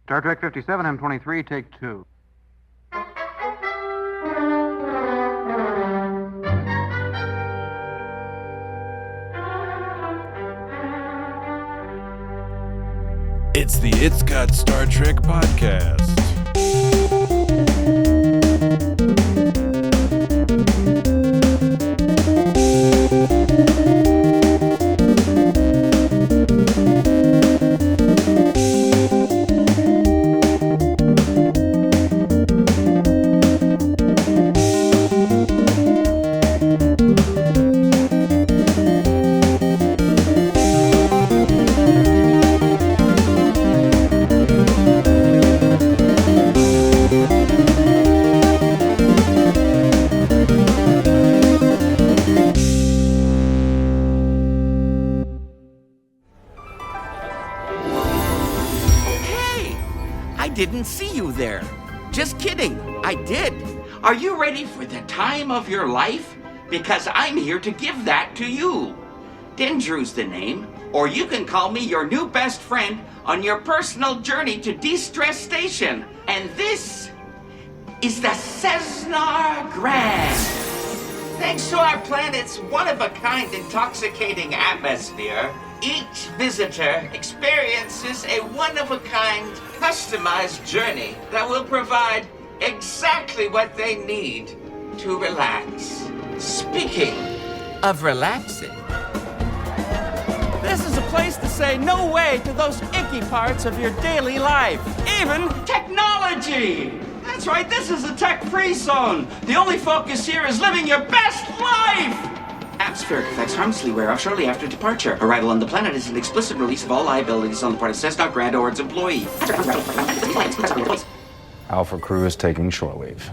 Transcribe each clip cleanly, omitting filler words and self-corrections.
Star Trek 57, M23, take 2. It's the It's Got Star Trek podcast. Didn't see you there. Just kidding, I did. Are you ready for the time of your life? Because I'm here to give that to you. Dendru's the name, or you can call me your new best friend on your personal journey to De-Stress Station. And this is the Cessnar Grand. Thanks to our planet's one-of-a-kind intoxicating atmosphere, each visitor experiences a one-of-a-kind, customized journey that will provide exactly what they need to relax. Speaking of relaxing, this is a place to say no way to those icky parts of your daily life, even technology. That's right, this is a tech-free zone. The only focus here is living your best life. Atmospheric effects harmlessly wear off shortly after departure. Arrival on the planet is an explicit release of all liabilities on the part of Cessna Grand or its employee. Alpha crew is taking shore leave.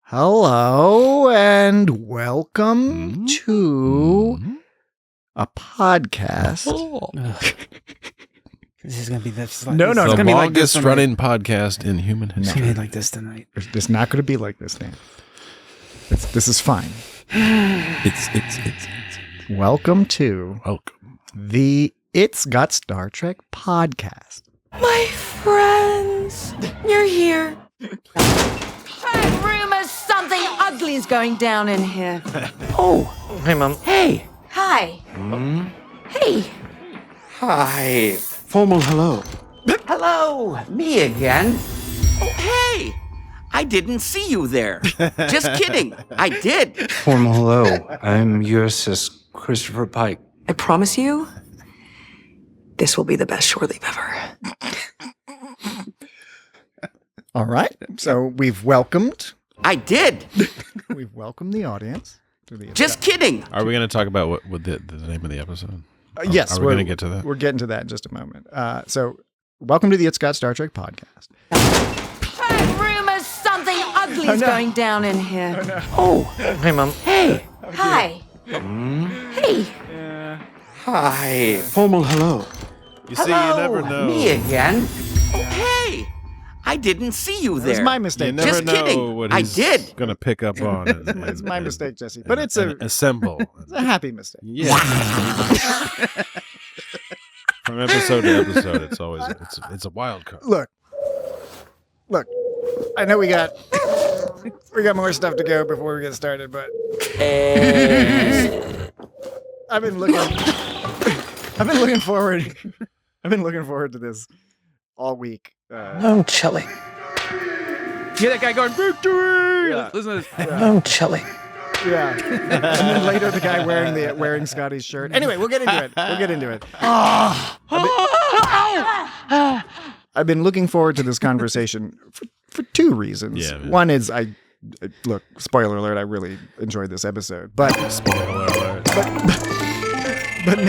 Hello and welcome to a podcast. This is gonna be this. No, it's it's gonna The be like this longest running podcast in human It's history. gonna be like this tonight. It's not going to be like this, Dan. This is fine. It's Welcome to welcome. the It's Got Star Trek podcast. My friends, you're here. Heard rumors something ugly's going down in here. Oh, hey, Mom. Hey. Hi. Hey. Hi. Formal hello. Hello, me again. Oh, hey. I didn't see you there. Just kidding, I did. Formal hello. I'm USS Christopher Pike. I promise you, this will be the best shore leave ever. All right. So we've welcomed I did. the audience to the Just kidding. Are we going to talk about what the name of the episode? yes, Are we going to get to that? We're getting to that in just a moment. So welcome to the It's Got Star Trek podcast. Heard rumors something ugly's going down in here. Oh, hey, Mom. Hey. Hi. Hey. Hi. Formal hello. You see, you never know. Me again. Oh, hey. I didn't see you It was there. my You mistake. never Just know kidding. what I he's did. going to pick up on. It's my mistake, Jesse. But it's a assemble. happy mistake. Yeah. From episode to episode, it's always it's a wild card. Look. I know we got more stuff to go before we get started, but I've been looking forward to this all week. I'm chilly. Get that guy going, victory! Yeah. Listen to this. I'm chilly. Yeah. And then later the guy wearing Scotty's shirt. Anyway, we'll get into it. I've been looking forward to this conversation for two reasons. Yeah, man. One is look, spoiler alert, I really enjoyed this episode. But Spoiler alert. but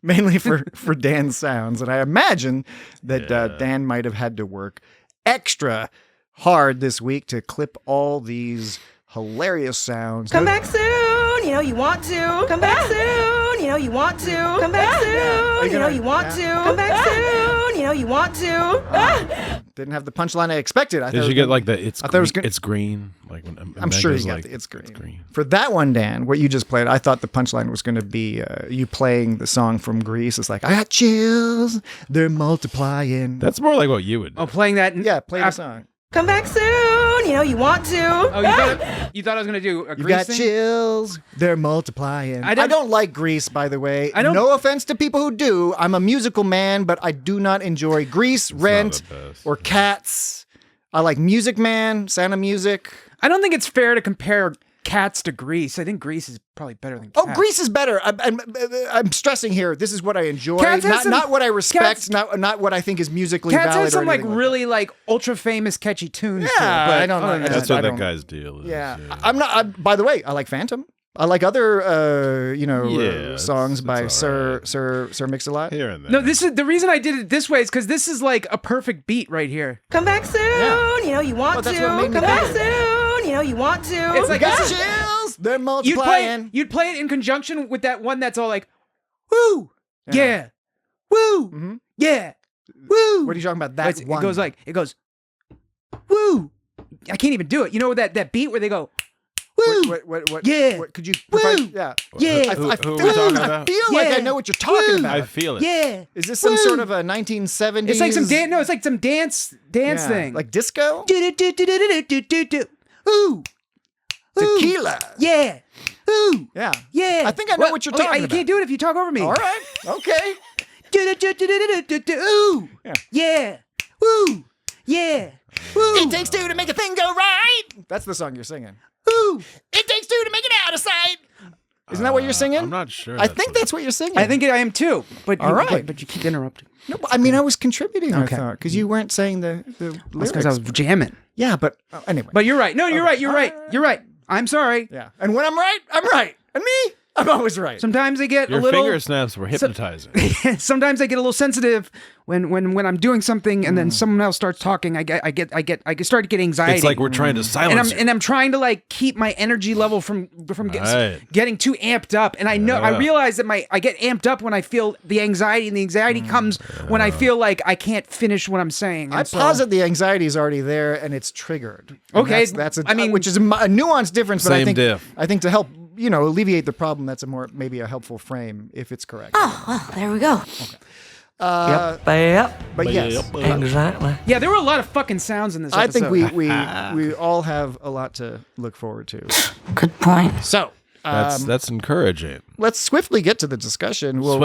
mainly for Dan's sounds. And I imagine that Dan might have had to work extra hard this week to clip all these hilarious sounds. Come back soon. You know you want to. Come back soon. You know you want to. Come back soon. You know you want to. Come back soon. You know you want to. Didn't have the punchline I expected. I Did thought you get like the it's I thought it was green, gonna- it's green? Like when I'm sure you got the it's green. For that one, Dan, what you just played, I thought the punchline was going to be you playing the song from Grease. It's like, I got chills, they're multiplying. That's more like what you would do. Oh, playing that. Yeah, play the song. Come back soon. You know you want to. Oh, you thought I was gonna do a You Grease got thing? chills, they're multiplying. I don't like Grease, by the way. I don't- No offense to people who do. I'm a musical man, but I do not enjoy Grease, Rent, the best. or Cats. I like Music Man, Sound of Music. I don't think it's fair to compare Cats to Grease. I think Grease is probably better than Cats. Oh, Grease is better. I'm stressing here. This is what I enjoy, Cats has not what I respect, Cats- not what I think is musically Cats valid. has some or like anything really like ultra famous catchy tunes. Yeah, to it, but I don't other know. than That's that- what I that don't- guy's deal is. Yeah, I'm not. By the way, I like Phantom. I like other, Yeah, songs it's by all Sir right. Sir Mix-a-Lot. Here and there. No, this is the reason I did it this way is because this is like a perfect beat right here. Come back soon. Yeah. You know you want Well, that's to. what made me Come back do it. soon. You know you want to. It's like Got ah! chills, they're multiplying. You'd play it in conjunction with that one that's all like, woo, yeah, woo, Mhm. yeah, woo. What are you talking about? That It one. goes, woo. I can't even do it. You know that beat where they go, woo, What? Yeah. What, could you? Woo. Provide, yeah. yeah, Who I are feel, we talking I about? feel like Yeah. I know what you're talking Woo. about. I feel it. yeah. Is this some Woo. sort of a 1970s? It's like some dance. No, it's like some dance yeah, thing. like disco, do. Ooh, tequila. yeah, ooh, Yeah. yeah. I think I know what you're talking You about. can't do it if you talk over me. All right. Okay. Ooh, Yeah. yeah, woo, yeah, woo. It takes two to make a thing go right. That's the song you're singing. Ooh, it takes two to make it out of sight. Isn't that what you're singing? I'm not sure. I think that's what you're singing. I think I am too. But All right. but you keep interrupting. No, I mean, I was contributing. Okay. I thought because you weren't saying the That's lyrics. because I was jamming. Yeah, but anyway. But you're right. No, you're right. You're right. Alright. You're right. I'm sorry. yeah, and when I'm right, I'm right, and me, I'm always right. Sometimes I get Your a little. finger snaps were hypnotizing. Sometimes I get a little sensitive when I'm doing something and then someone else starts talking. I start to get anxiety. It's like we're trying to silence you. and I'm trying to like keep my energy level from Right. getting too amped up. And I know I Yeah. realize that I get amped up when I feel the anxiety, and the anxiety comes when I feel like I can't finish what I'm saying. I And so- posit the anxiety is already there and it's triggered. And Okay, that's I mean- which is a nuanced difference, but I Same think diff. I think to help alleviate the problem, that's maybe a helpful frame if it's correct. Oh, well, there we go. But yes, Exactly. Yeah, there were a lot of fucking sounds in this I episode. think we all have a lot to look forward to. Good point. So. That's encouraging. Let's swiftly get to the discussion. We'll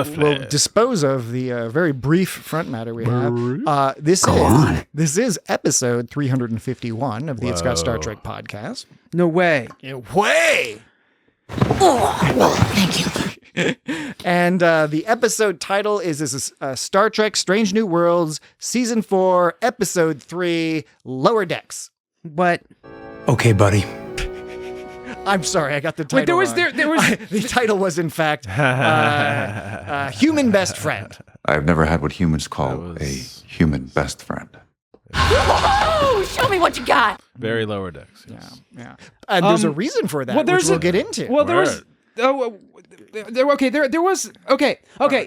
dispose of the very brief front matter we have. This is episode 351 of the It's Got Star Trek podcast. No way. Way! Thank you. And the episode title is Star Trek Strange New Worlds, Season 4, Episode 3, Lower Decks. But Okay, buddy. I'm sorry, I got the title wait, there was wrong. The title was, in fact, Human Best Friend. I've never had what humans call a human best friend. Oh, show me what you got. Very lower decks. Yeah. And there's a reason for that, which we'll get into. Well, there was. Oh, there was. Okay.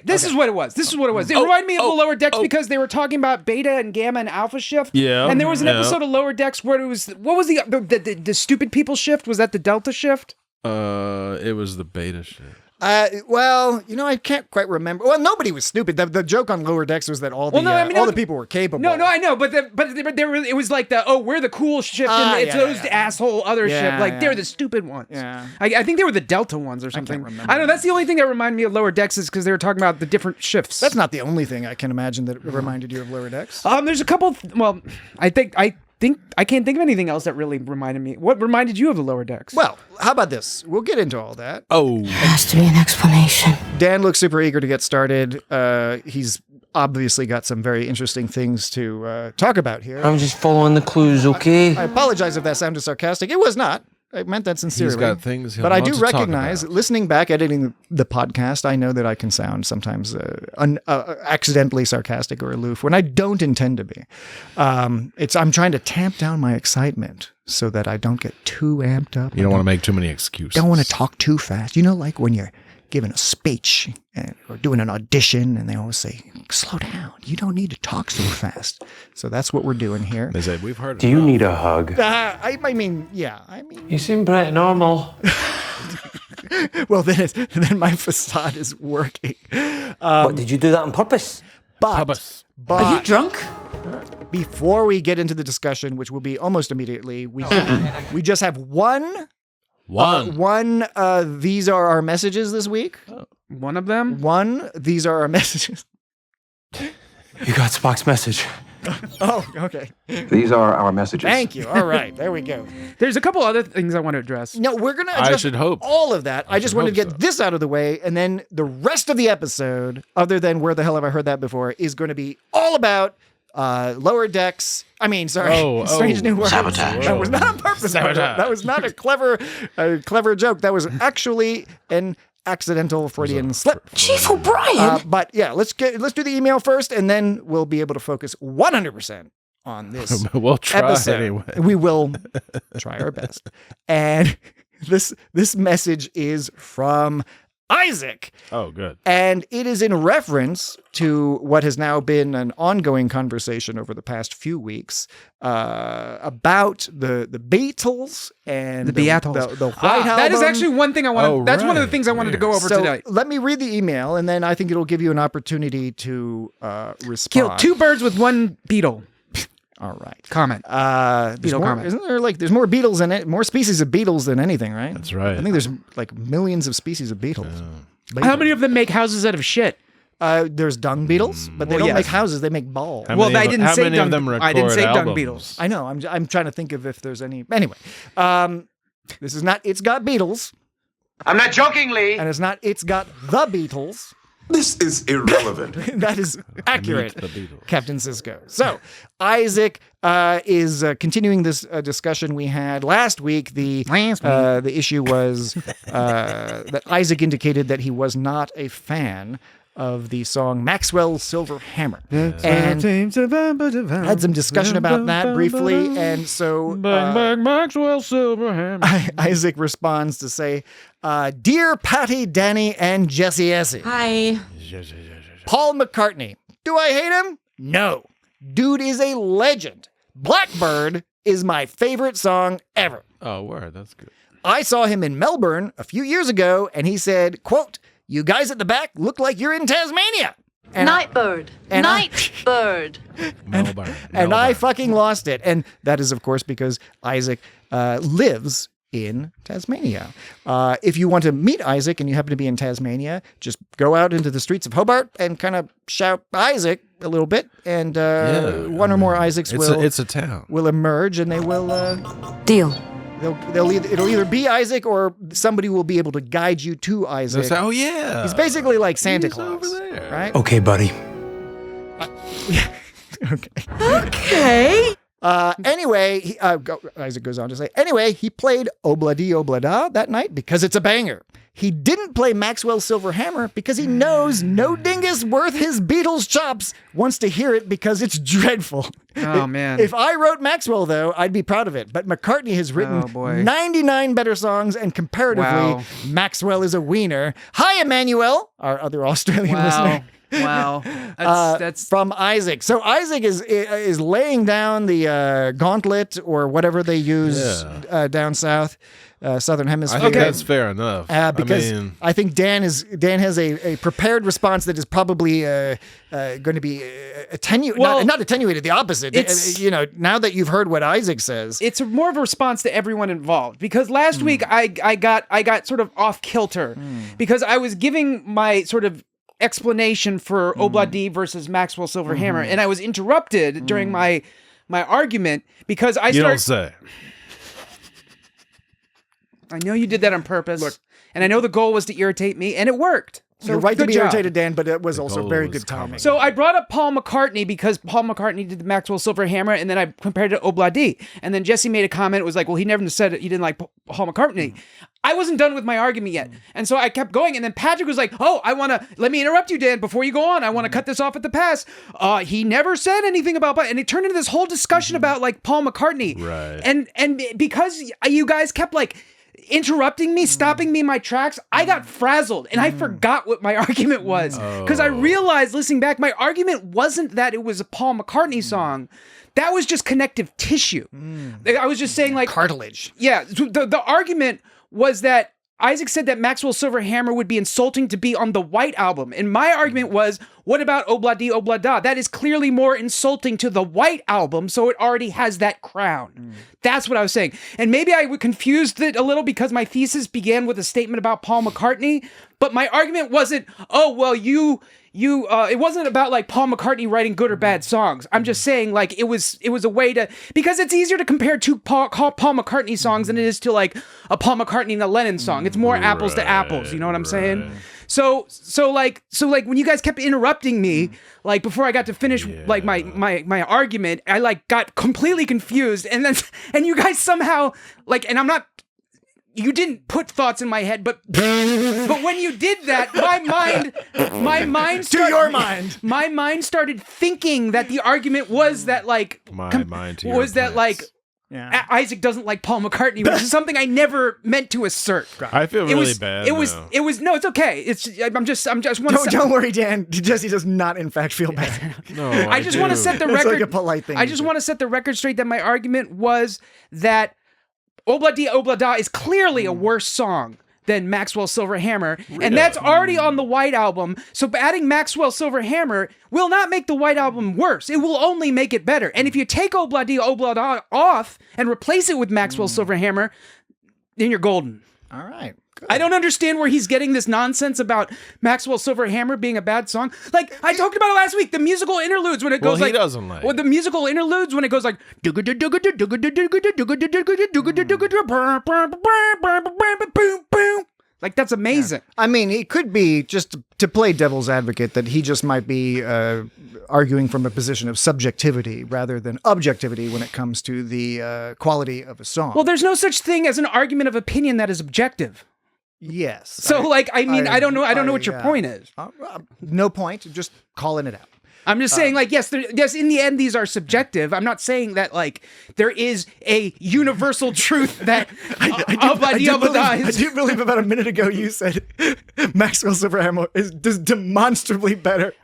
This is what it was. It reminded me of the Lower Decks because they were talking about Beta and Gamma and Alpha shift. Yeah, And there was an yeah. episode of Lower Decks where it was. What was the stupid people shift? Was that the Delta shift? It was the beta shit. Well, I can't quite remember. Well, nobody was stupid. The joke on Lower Decks was that all the people were capable. No, I know, but it was like we're the cool shift, and it's those asshole other shift. Like they're the stupid ones. Yeah. I think they were the Delta ones or something. remember. I know that's the only thing that reminded me of Lower Decks is because they were talking about the different shifts. That's not the only thing I can imagine that reminded you of Lower Decks. There's a couple. Well, I think I can't think of anything else that really reminded me. What reminded you of the Lower Decks? Well, how about this? We'll get into all that. Oh, Has to be an explanation. Dan looks super eager to get started. He's obviously got some very interesting things to talk about here. I'm just following the clues, okay? I apologize if that sounded sarcastic. It was not. I meant that sincerely. he's got things. But I do recognize, listening back, editing the podcast, I know that I can sound sometimes accidentally sarcastic or aloof when I don't intend to be. I'm trying to tamp down my excitement so that I don't get too amped up. You don't want to make too many excuses. Don't want to talk too fast. Like when you're giving a speech or doing an audition, and they always say, "Slow down. You don't need to talk so fast." So that's what we're doing here. They say, we've heard Do you need a hug? I mean, yeah. I mean, You seem pretty normal. well, then my facade is working. What, did you do that on purpose? But Are you drunk? before we get into the discussion, which will be almost immediately, we just have one. These are our messages this week. One of them? These are our messages. You got Spock's message. Oh, okay. These are our messages. Thank you. All right, there we go. There's a couple other things I want to address. No, we're going to address should hope. all of that. I just wanted to hope get this out of the way, and then the rest of the episode, other than Where the Hell Have I Heard That Before, is going to be all about lower decks. I mean, sorry, Strange New Worlds. Sabotage. That was not on purpose. That was not a clever joke. That was actually an accidental Freudian slip. Chief O'Brien? But yeah, let's do the email first, and then we'll be able to focus 100% on this We'll try episode. anyway. We will try our best. And this message is from Isaac. Oh, good. And it is in reference to what has now been an ongoing conversation over the past few weeks about the Beatles and The Beatles. the White Album. That is actually one thing I want. Oh, That's one of the right. things I wanted to go over So today. let me read the email, and then I think it'll give you an opportunity to respond. Kill two birds with one beetle. All right. Comment. There's Beetle more, comment. Isn't there there's more beetles in it, more species of beetles than anything, right? That's right. I think there's like millions of species of beetles. How many of them make houses out of shit? There's dung beetles, but they Well, don't yes. make houses; they make balls. How Well, many I of- didn't how say many dung. of them I didn't say record dung albums? beetles. I know. I'm trying to think of if there's any. Anyway, this is not. It's got Beatles, I'm not joking, Lee. and it's not. It's got the Beatles. This is irrelevant. That is accurate, the Beatles. Captain Sisko. So Isaac is continuing this discussion we had last week. The issue was that Isaac indicated that he was not a fan of the song Maxwell's Silver Hammer, and had some discussion about that briefly. And so Maxwell Silverhand. Isaac responds to say, "Dear Patty, Danny, and Jesse Essie, Hi. Paul McCartney. Do I hate him? No. Dude is a legend. Blackbird is my favorite song ever. Oh, word. That's good. I saw him in Melbourne a few years ago, and he said, quote, 'You guys at the back look like you're in Tasmania.' And Nightbird. and I- Nightbird. Melbourne. and I fucking lost it. And that is, of course, because Isaac lives in Tasmania. If you want to meet Isaac and you happen to be in Tasmania, just go out into the streets of Hobart and kind of shout Isaac a little bit, and one or more Isaacs It's a town. will emerge, and they will Deal. it'll either be Isaac or somebody will be able to guide you to Isaac. Oh, yeah. He's basically like Santa He's Claus, over there. right? Okay, buddy. Okay. Anyway, Isaac goes on to say, anyway, he played Obladi Oblada that night because it's a banger. He didn't play Maxwell's Silver Hammer because he knows no dingus worth his Beatles chops wants to hear it because it's dreadful. Oh, man. If I wrote Maxwell, though, I'd be proud of it. But McCartney has written Oh, boy. 99 better songs, and comparatively, Wow. Maxwell is a wiener. Hi, Emmanuel, our other Australian Wow. listener. Wow. That's From Isaac. So Isaac is laying down the gauntlet or whatever they use down south, southern I hemisphere. think that's fair enough. Because I mean, I think Dan has a prepared response that is probably going to be attenuated. Well, not attenuated, the opposite. it's- Now that you've heard what Isaac says, it's more of a response to everyone involved, because last week I got sort of off kilter because I was giving my sort of explanation for Obladi versus Maxwell Silver Hammer, and I was interrupted during my argument because I you started. don't say. I know you did that on purpose, and I know the goal was to irritate me, and it worked. So you're right to good be job. irritated, Dan, but it was also goal very was good timing. coming. So I brought up Paul McCartney because Paul McCartney did the Maxwell Silver Hammer, and then I compared it to Obladi. And then Jesse made a comment. It was like, well, he never said it. He didn't like Paul McCartney. I wasn't done with my argument yet. And so I kept going. And then Patrick was like, oh, let me interrupt you, Dan, before you go on. I want to cut this off at the pass. He never said anything about, and it turned into this whole discussion about like Paul McCartney. Right. And because you guys kept like, interrupting me, stopping me in my tracks, I got frazzled and I forgot what my argument was. Because I realized, listening back, my argument wasn't that it was a Paul McCartney song. That was just connective tissue. I was just saying, like, cartilage. Yeah. The argument was that Isaac said that Maxwell Silver Hammer would be insulting to be on the White Album. And my argument was, what about Obladi Oblada? That is clearly more insulting to the White Album, so it already has that crown. That's what I was saying. And maybe I confused it a little because my thesis began with a statement about Paul McCartney, but my argument wasn't, oh, well, it wasn't about like Paul McCartney writing good or bad songs. I'm just saying, like, it was a way to, because it's easier to compare two Paul McCartney songs than it is to like a Paul McCartney and a Lennon song. It's more apples to apples. You know what I'm saying? So like when you guys kept interrupting me, like before I got to finish like my argument, I like got completely confused, and you guys somehow like, and I'm not. You didn't put thoughts in my head, but when you did that, my mind started thinking that the argument was that like Isaac doesn't like Paul McCartney, which is something I never meant to assert. I feel really bad. It was no, it's okay. I'm just Don't worry, Dan. Jesse does not in fact feel bad. No, I just want to set the record. Like a polite thing. I just want to set the record straight that my argument was that Obladi Oblada is clearly a worse song than Maxwell Silver Hammer, and that's already on the White Album. So adding Maxwell Silver Hammer will not make the White Album worse. It will only make it better. And if you take Obladi Oblada off and replace it with Maxwell Silver Hammer, then you're golden. All right. Good. I don't understand where he's getting this nonsense about Maxwell Silver Hammer being a bad song. Like, I talked about it last week, the musical interludes when it goes like... he doesn't like. Well, the musical interludes when it goes like... Like, that's amazing. Yeah. I mean, it could be, just to play devil's advocate, that he just might be arguing from a position of subjectivity rather than objectivity when it comes to the quality of a song. Well, there's no such thing as an argument of opinion that is objective. Yes. So, I don't know what your point is. No point. Just calling it out. I'm just saying, like, yes, in the end, these are subjective. I'm not saying that, like, there is a universal truth that I do believe about a minute ago you said Maxwell Silver Hammer is demonstrably better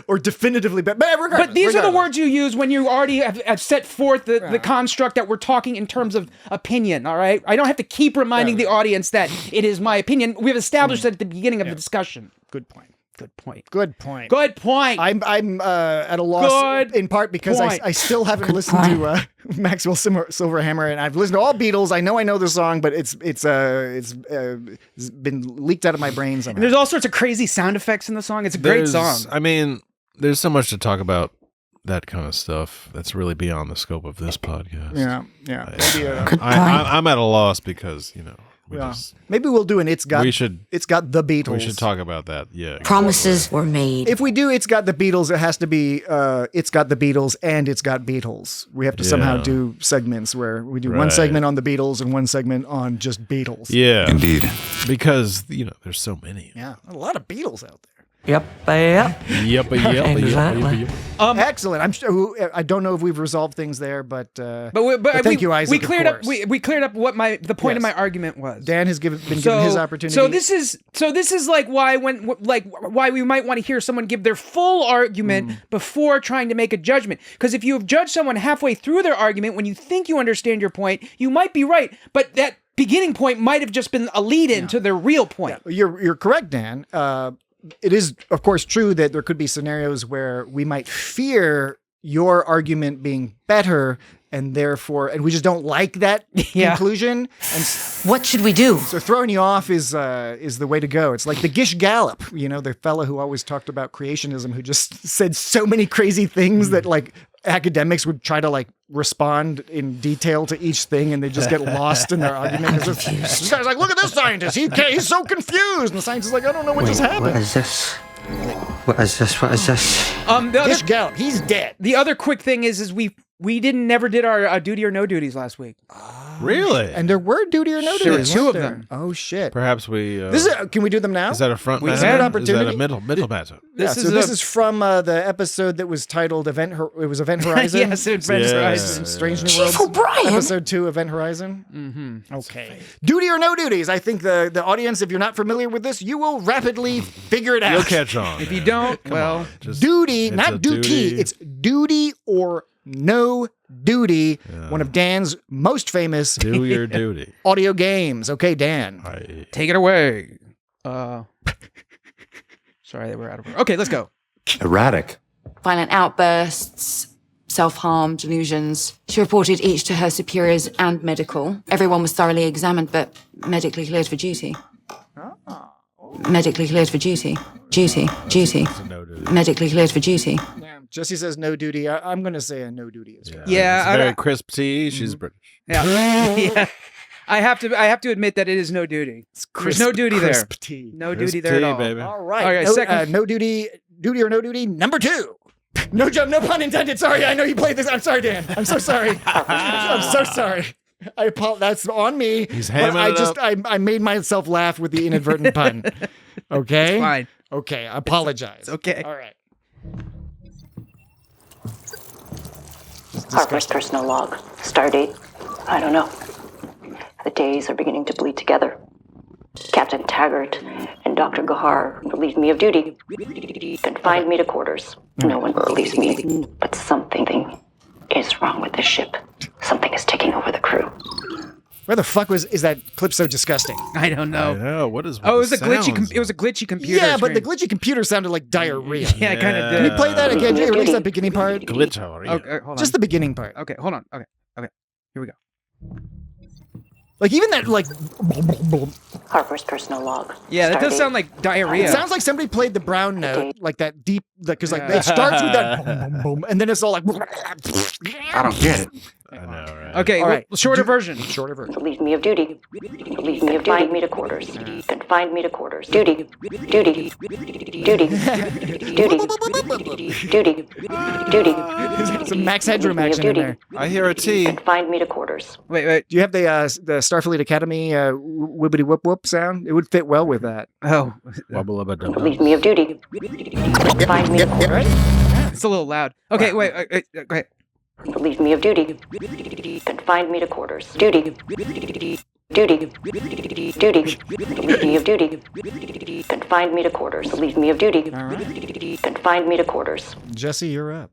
or definitively better. But these are the words you use when you already have set forth the construct that we're talking in terms of opinion, all right? I don't have to keep reminding the audience that it is my opinion. We've established that at the beginning of the discussion. Good point. Good point. I'm at a loss in part because I still haven't listened to Maxwell Silver Hammer, and I've listened to all Beatles. I know the song, but it's been leaked out of my brain somehow. And there's all sorts of crazy sound effects in the song. It's a great song. I mean, there's so much to talk about that kind of stuff that's really beyond the scope of this podcast. Yeah. I'm at a loss because maybe we'll do an It's Got the Beatles. We should talk about that. Yeah. Promises were made. If we do It's Got the Beatles, it has to be It's Got the Beatles and It's Got Beatles. We have to somehow do segments where we do one segment on the Beatles and one segment on just Beatles. Yeah. Indeed. Because, there's so many. Yeah. A lot of Beatles out there. Yep. Exactly. Excellent. I'm sure. I don't know if we've resolved things there, but thank you, Isaac. We cleared up. We cleared up what the point of my argument was. Dan has been given his opportunity. So this is like why why we might want to hear someone give their full argument before trying to make a judgment. Because if you have judged someone halfway through their argument when you think you understand your point, you might be right, but that beginning point might have just been a lead-in to their real point. Yeah, you're correct, Dan. It is, of course, true that there could be scenarios where we might fear your argument being better, and we just don't like that conclusion. And what should we do? So throwing you off is the way to go. It's like the Gish Gallop, the fellow who always talked about creationism, who just said so many crazy things that like academics would try to like respond in detail to each thing, and they just get lost in their argument. This guy's like, look at this scientist. He's so confused. And the scientist is like, I don't know what just happened. What is this? What is this? Gish Gallop, he's dead. The other quick thing is we never did our duty or no duties last week. Really? And there were duty or no There were duties. two weren't of there? them. Oh shit! Perhaps we. This is. Can we do them now? Is that a front We matter? have an opportunity. Is that a middle matter? Yeah, This so is this a- is from the episode that was titled Event Horizon. Yes, Event Horizon. Strange New Chief Worlds. O'Brien. Episode 2, Event Horizon. Mm-hmm. Okay. Duty or no duties? I think the audience, if you're not familiar with this, you will rapidly figure it out. You'll catch on. If you don't, well, Just, Duty, it's not a duty. duty. It's duty or no duty. One of Dan's most famous do your duty. audio games. Okay, Dan. Aye. take it away. Sorry, we're out of order. Okay, let's go. Erratic. Violent outbursts, self-harm, delusions. She reported each to her superiors and medical. Everyone was thoroughly examined, but medically cleared for duty. Medically cleared for duty. Duty. No duty. Medically cleared for duty. Yeah. Jesse says no duty. I'm going to say a no duty as well. Yeah, It's very crisp tea. She's British. Yeah. Yeah. I have to admit that it is no duty. There's no duty there. Crisp tea. No Crisp duty there at tea, all. baby. All right. Okay, no, second- no duty or no duty. Number 2. No jump, no pun intended. Sorry, I know you played this. I'm sorry, Dan. I'm so sorry. I'm so sorry. I apologize. That's on me. He's but hamming it up. I made myself laugh with the inadvertent pun. Okay. It's fine. Okay. I apologize. It's okay. All right. Harper's personal log. Stardate? I don't know. The days are beginning to bleed together. Captain Taggart and Dr. Gahar relieved me of duty. Confined me to quarters. No one believes me, but something is wrong with this ship. Something is taking over the crew. Where the fuck is that clip so disgusting? I don't I know. know. What is? Oh, it was with a the glitchy. sounds? It was a glitchy computer. Yeah, but the screen. glitchy computer sounded like diarrhea. Yeah, it kind of Can did. you play that again? Jay? At least that beginning part. Glitch. Okay, hold on. Just the beginning part. Okay, hold on. Okay. Here we go. Like even that like. Harper's personal log. Yeah, that does Stardate. sound like diarrhea. It sounds like somebody played the brown note, like that deep, because like it starts with that boom, boom, boom, and then it's all like. I don't get it. I know, right? Okay, All right. shorter version. Shorter version. Relieved me of duty. Relieved me of confined me to quarters. Confined me to quarters. Duty. Duty. Duty. Duty. Duty. Duty. Some Max Headroom action in there. I hear a T. Confined me to quarters. Wait. Do you have the Starfleet Academy whippity whoop whoop sound? It would fit well with that. Oh, Wubble up a double. Relieved me of duty. Confined me to quarters. Right? it's a little loud. Okay, wait. Okay. Relieved me of duty. Confined me to quarters. Duty. Duty. Duty. Relieved me of duty. Confined me to quarters. Relieved me of duty. All right. Confined me to quarters. Jesse, you're up.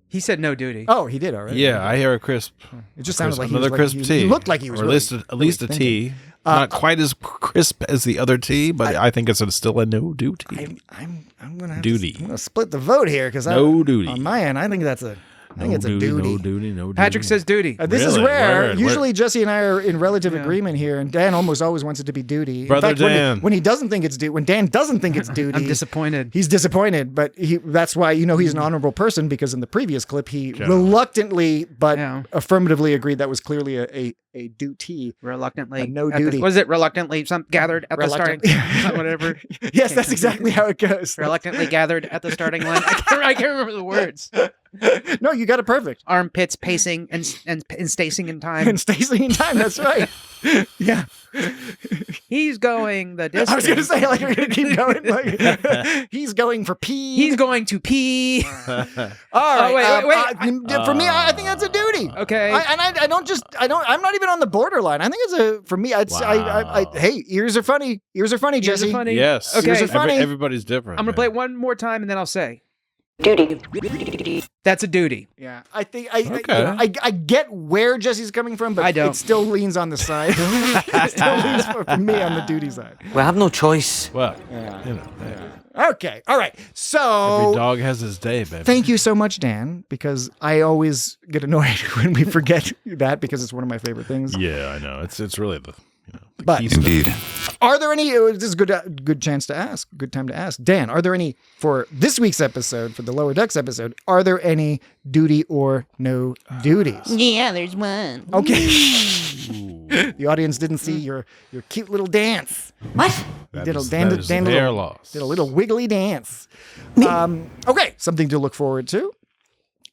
He said no duty. Oh, he did already. Yeah, I hear a crisp. It just sounded like another he was crisp like, T. He looked like he was or really, at least a T. Not quite as crisp as the other T, but I think it's still a no duty. I'm gonna have Duty. To, I'm gonna split the vote here because No duty. on my end. I think that's a. I think No it's duty, a duty. no duty, no duty. Patrick says duty. This is Really? rare. Word, Usually, word. Jesse and I are in relative agreement here, and Dan almost always wants it to be duty. Brother in fact, Dan. when he doesn't think it's duty, when Dan doesn't think it's duty, I'm disappointed. He's disappointed, but that's why he's an honorable person because in the previous clip he reluctantly but affirmatively agreed that was clearly a duty. Reluctantly. No at duty. Was it reluctantly gathered at the starting? Whatever. Yes, that's exactly how it goes. Reluctantly gathered at the starting line. I can't remember the words. No, you got it perfect. Armpits pacing and stacing in time. And Stacy in time. That's right. Yeah. He's going the distance. I was gonna say like we're gonna keep going. Like he's going for pee. He's going to pee. All right. wait. For me, I think that's a duty. Okay. I don't. I'm not even on the borderline. I think it's a. For me, hey, ears are funny. Ears are funny, Ears are Jesse. funny. Yes. Okay. Ears are funny. Everybody's different. I'm gonna man. play it one more time and then I'll say Duty. that's a duty. Yeah, I think I get where Jesse's coming from, but I don't. it still leans on the side. It still leans for me on the duty side. We have no choice. Well, Okay, all right. every So dog has his day, baby. thank you so much, Dan, because I always get annoyed when we forget that because it's one of my favorite things. Yeah, I know. It's really the But key stuff. Indeed. are there any? This is a good chance to ask. Good time to ask, Dan. Are there any for this week's episode, for the Lower Decks episode? Are there any duty or no duties? Yeah, there's one. Okay. The audience didn't see your cute little dance. What? That Did a is- Dan- that is Dan their little- loss. Did a little wiggly dance. Okay, something to look forward to.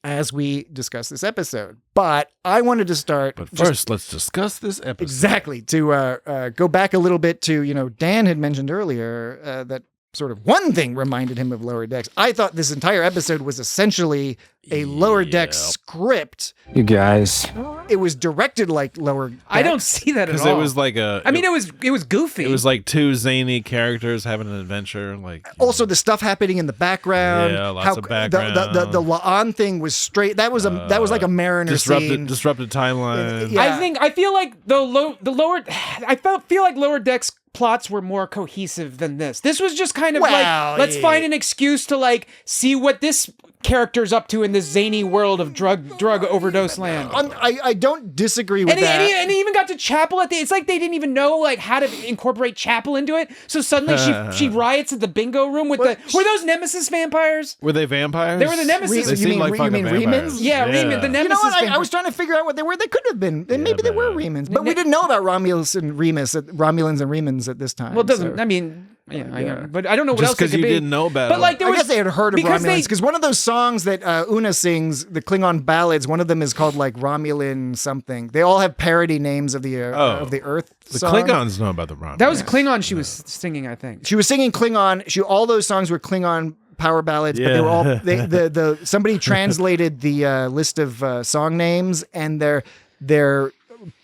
as we discuss this episode. But I wanted to start. But first, let's discuss this episode. Exactly. To go back a little bit to, Dan had mentioned earlier that sort of one thing reminded him of Lower Decks. I thought this entire episode was essentially a Lower Decks script. You guys. It was directed like Lower Decks. I don't see that at all. Because it was like a... I mean, it was goofy. It was like two zany characters having an adventure. Like also the stuff happening in the background. Yeah, lots of background. The La'an thing was straight. That was like a Mariner scene. Disrupted timeline. Yeah. I feel like I feel like Lower Decks plots were more cohesive than this. This was just kind of like, let's find an excuse to like see what this character's up to in this zany world of drug overdose land. I don't disagree with that. And he even got to Chapel at the. It's like they didn't even know like how to incorporate Chapel into it. So suddenly she riots at the bingo room with were those Nemesis vampires? Were they vampires? They were the Nemesis. They seemed like fucking vampires. Yeah, Reman, the Nemesis. You know what? I vampires. was trying to figure out what they were. They could have been. Maybe they were Remans, but we didn't know about Romulans and Remans at this time. Well, it doesn't. I mean. Yeah, but I don't know what just else it because could you be. didn't know about But like, I guess they had heard of Romulans because one of those songs that Una sings, the Klingon ballads, one of them is called like Romulan something. They all have parody names of the Earth. The song. Klingons know about the Romulans. That was Klingon she was singing, I think. She was singing Klingon. All those songs were Klingon power ballads, but they were all somebody translated the list of song names, and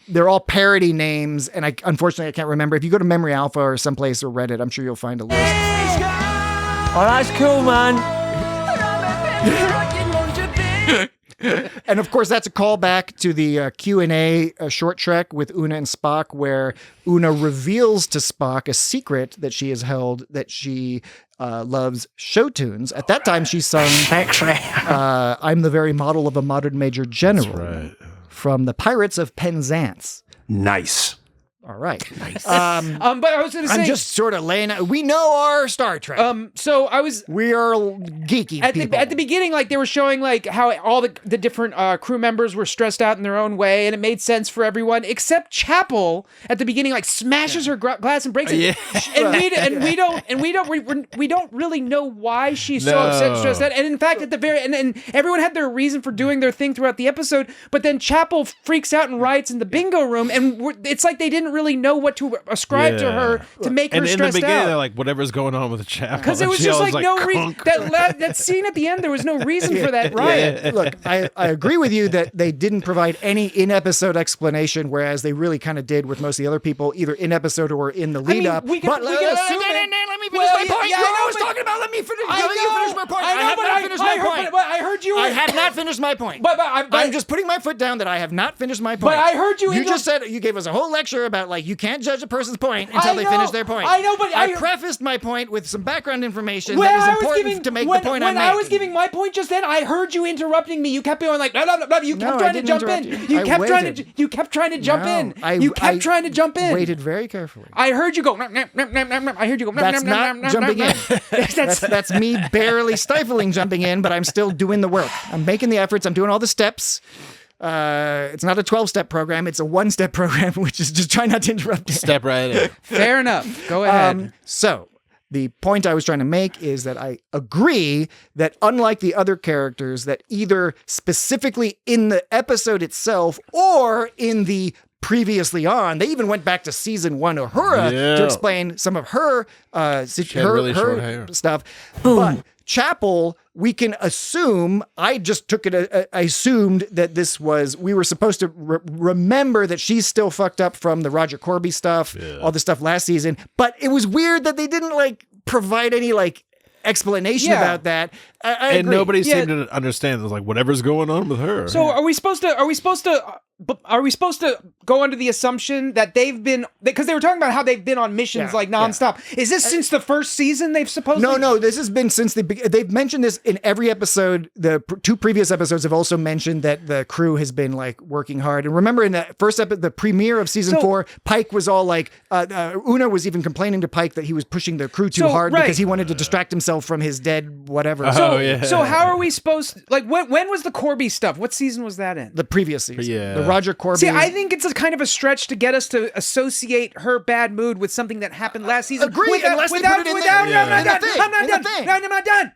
they're all parody names, and unfortunately I can't remember. If you go to Memory Alpha or someplace or Reddit, I'm sure you'll find a list. Oh, that's cool, man. And of course, that's a callback to the Q&A short trek with Una and Spock, where Una reveals to Spock a secret that she has held, that she loves show tunes. At that time, she sung I'm the Very Model of a Modern Major General. That's right. From the Pirates of Penzance. Nice. All right. Nice. But I was going to say, I'm just sort of laying out. We know our Star Trek. So we are geeky people. At the beginning, like they were showing like how all the different crew members were stressed out in their own way, and it made sense for everyone except Chapel. At the beginning, like smashes her glass and breaks it. Yeah. We don't really know why she's so upset and stressed out. And in fact, at the very and everyone had their reason for doing their thing throughout the episode. But then Chapel freaks out and riots in the bingo room, and it's like they didn't really know what to ascribe to her to make her stressed out. And in the beginning, they're like, whatever's going on with the Chapel. Because it was just like no reason. That scene at the end, there was no reason for that riot. Yeah. Look, I agree with you that they didn't provide any in-episode explanation, whereas they really kind of did with most of the other people, either in episode or in the lead up. We can assume let me finish my point. You're always talking about let me finish. You finish my point. I have not finished my point. But I heard you. I have not finished my point. But I'm just putting my foot down that I have not finished my point. But I heard you. You just said you gave us a whole lecture about like you can't judge a person's point until they finish their point. I know, but I prefaced my point with some background information that is important to make the point I'm making. When I was giving my point just then, I heard you interrupting me. You kept going like, no. You kept trying to jump in. You kept trying to jump in. You kept trying to jump in. Waited very carefully. I heard you go. I heard you go. That's not jumping in. That's me barely stifling jumping in, but I'm still doing the work. I'm making the efforts. I'm doing all the steps. It's not a 12-step program. It's a 1-step program, which is just try not to interrupt. Step right in. Fair enough. Go ahead. So the point I was trying to make is that I agree that unlike the other characters, that either specifically in the episode itself or in the previously on, they even went back to season 1 of Uhura to explain some of her her stuff. But Chapel, we can assume, I just took it, I assumed that we were supposed to remember that she's still fucked up from the Roger Corby stuff, all the stuff last season. But it was weird that they didn't provide any explanation about that. I and agree. nobody seemed to understand. It was like whatever's going on with her. So are we supposed to go under the assumption that they've been, because they were talking about how they've been on missions nonstop. Is this since the first season they've supposedly? No, this has been since they've mentioned this in every episode. The 2 previous episodes have also mentioned that the crew has been working hard. And remember in the first episode, the premiere of season 4, Pike was all Una was even complaining to Pike that he was pushing the crew too hard because he wanted to distract himself from his dead whatever. So how are we supposed when was the Corby stuff? What season was that in? The previous season. The Roger Corby. See, I think it's a kind of a stretch to get us to associate her bad mood with something that happened last season. Agreed, unless they put it in there. I'm not done. All right. I'm not done.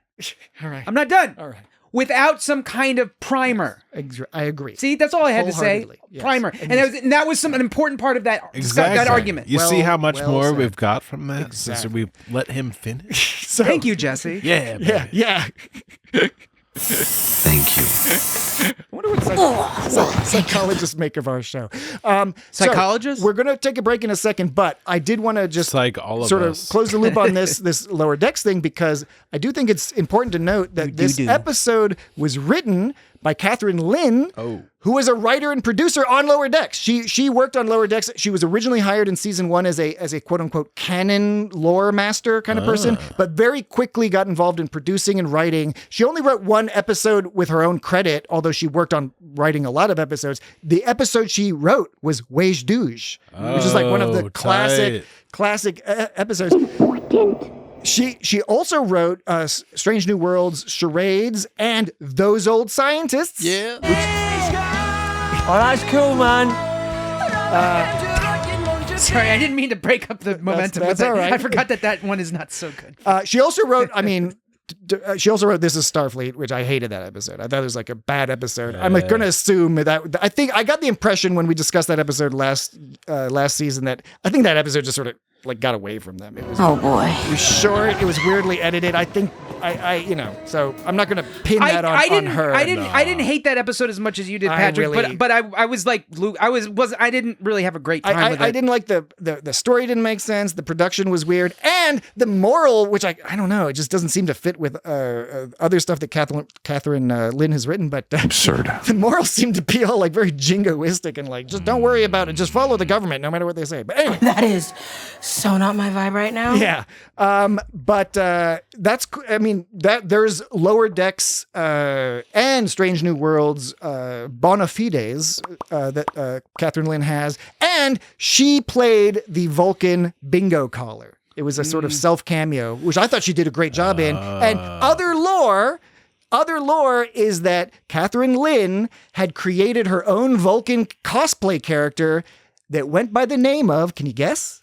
All right. I'm not done. All right. without some kind of primer. I agree. See, that's all I had to say. Wholeheartedly, yes. Primer, and that was an important part of that that argument. You see how much more said. we've got from that Exactly. since we let him finish. So, Thank you, Jesse. Yeah, baby. yeah. Thank you. I wonder what psychologists make of our show. Psychologists? So we're going to take a break in a second, but I did want to just Psych all of sort us. of close the loop on this Lower Decks thing, because I do think it's important to note that this episode was written by Catherine Lynn, who was a writer and producer on Lower Decks. She worked on Lower Decks. She was originally hired in season 1 as a quote unquote canon lore master kind of person, but very quickly got involved in producing and writing. She only wrote one episode with her own credit, although she worked on writing a lot of episodes. The episode she wrote was Wage Douche, which is like one of the classic episodes. She also wrote Strange New Worlds, Charades, and Those Old Scientists. Yeah. Oh, that's cool, man. Sorry, I didn't mean to break up the momentum. That's with all right. I forgot that one is not so good. She also wrote, she also wrote This Is Starfleet, which I hated that episode. I thought it was like a bad episode. I'm going to assume that, I think I got the impression when we discussed that episode last season that I think that episode just sort of like got away from them. It was, boy. It was short. It was weirdly edited. I think so I'm not going to pin that on her. I didn't hate that episode as much as you did, Patrick. But I was like Luke. I didn't really have a great time with it. I didn't like the story. Didn't make sense. The production was weird, and the moral, which I don't know, it just doesn't seem to fit with other stuff that Catherine Lynn has written. But Absurd. The moral seemed to be all like very jingoistic and like just don't worry about it. Just follow the government, no matter what they say. But anyway, that is so not my vibe right now. Yeah. But that's, I mean, that there's Lower Decks and Strange New Worlds bona fides that Catherine Lynn has, and she played the Vulcan bingo caller. It was a sort of self cameo, which I thought she did a great job in. And other lore is that Catherine Lynn had created her own Vulcan cosplay character that went by the name of, can you guess?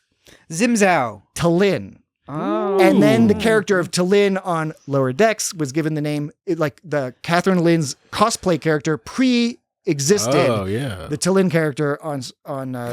Zimzao. Talin. Oh. And then the character of Talin on Lower Decks was given the name, like the Catherine Lynn's cosplay character pre-existed. Oh, yeah. The Talin character on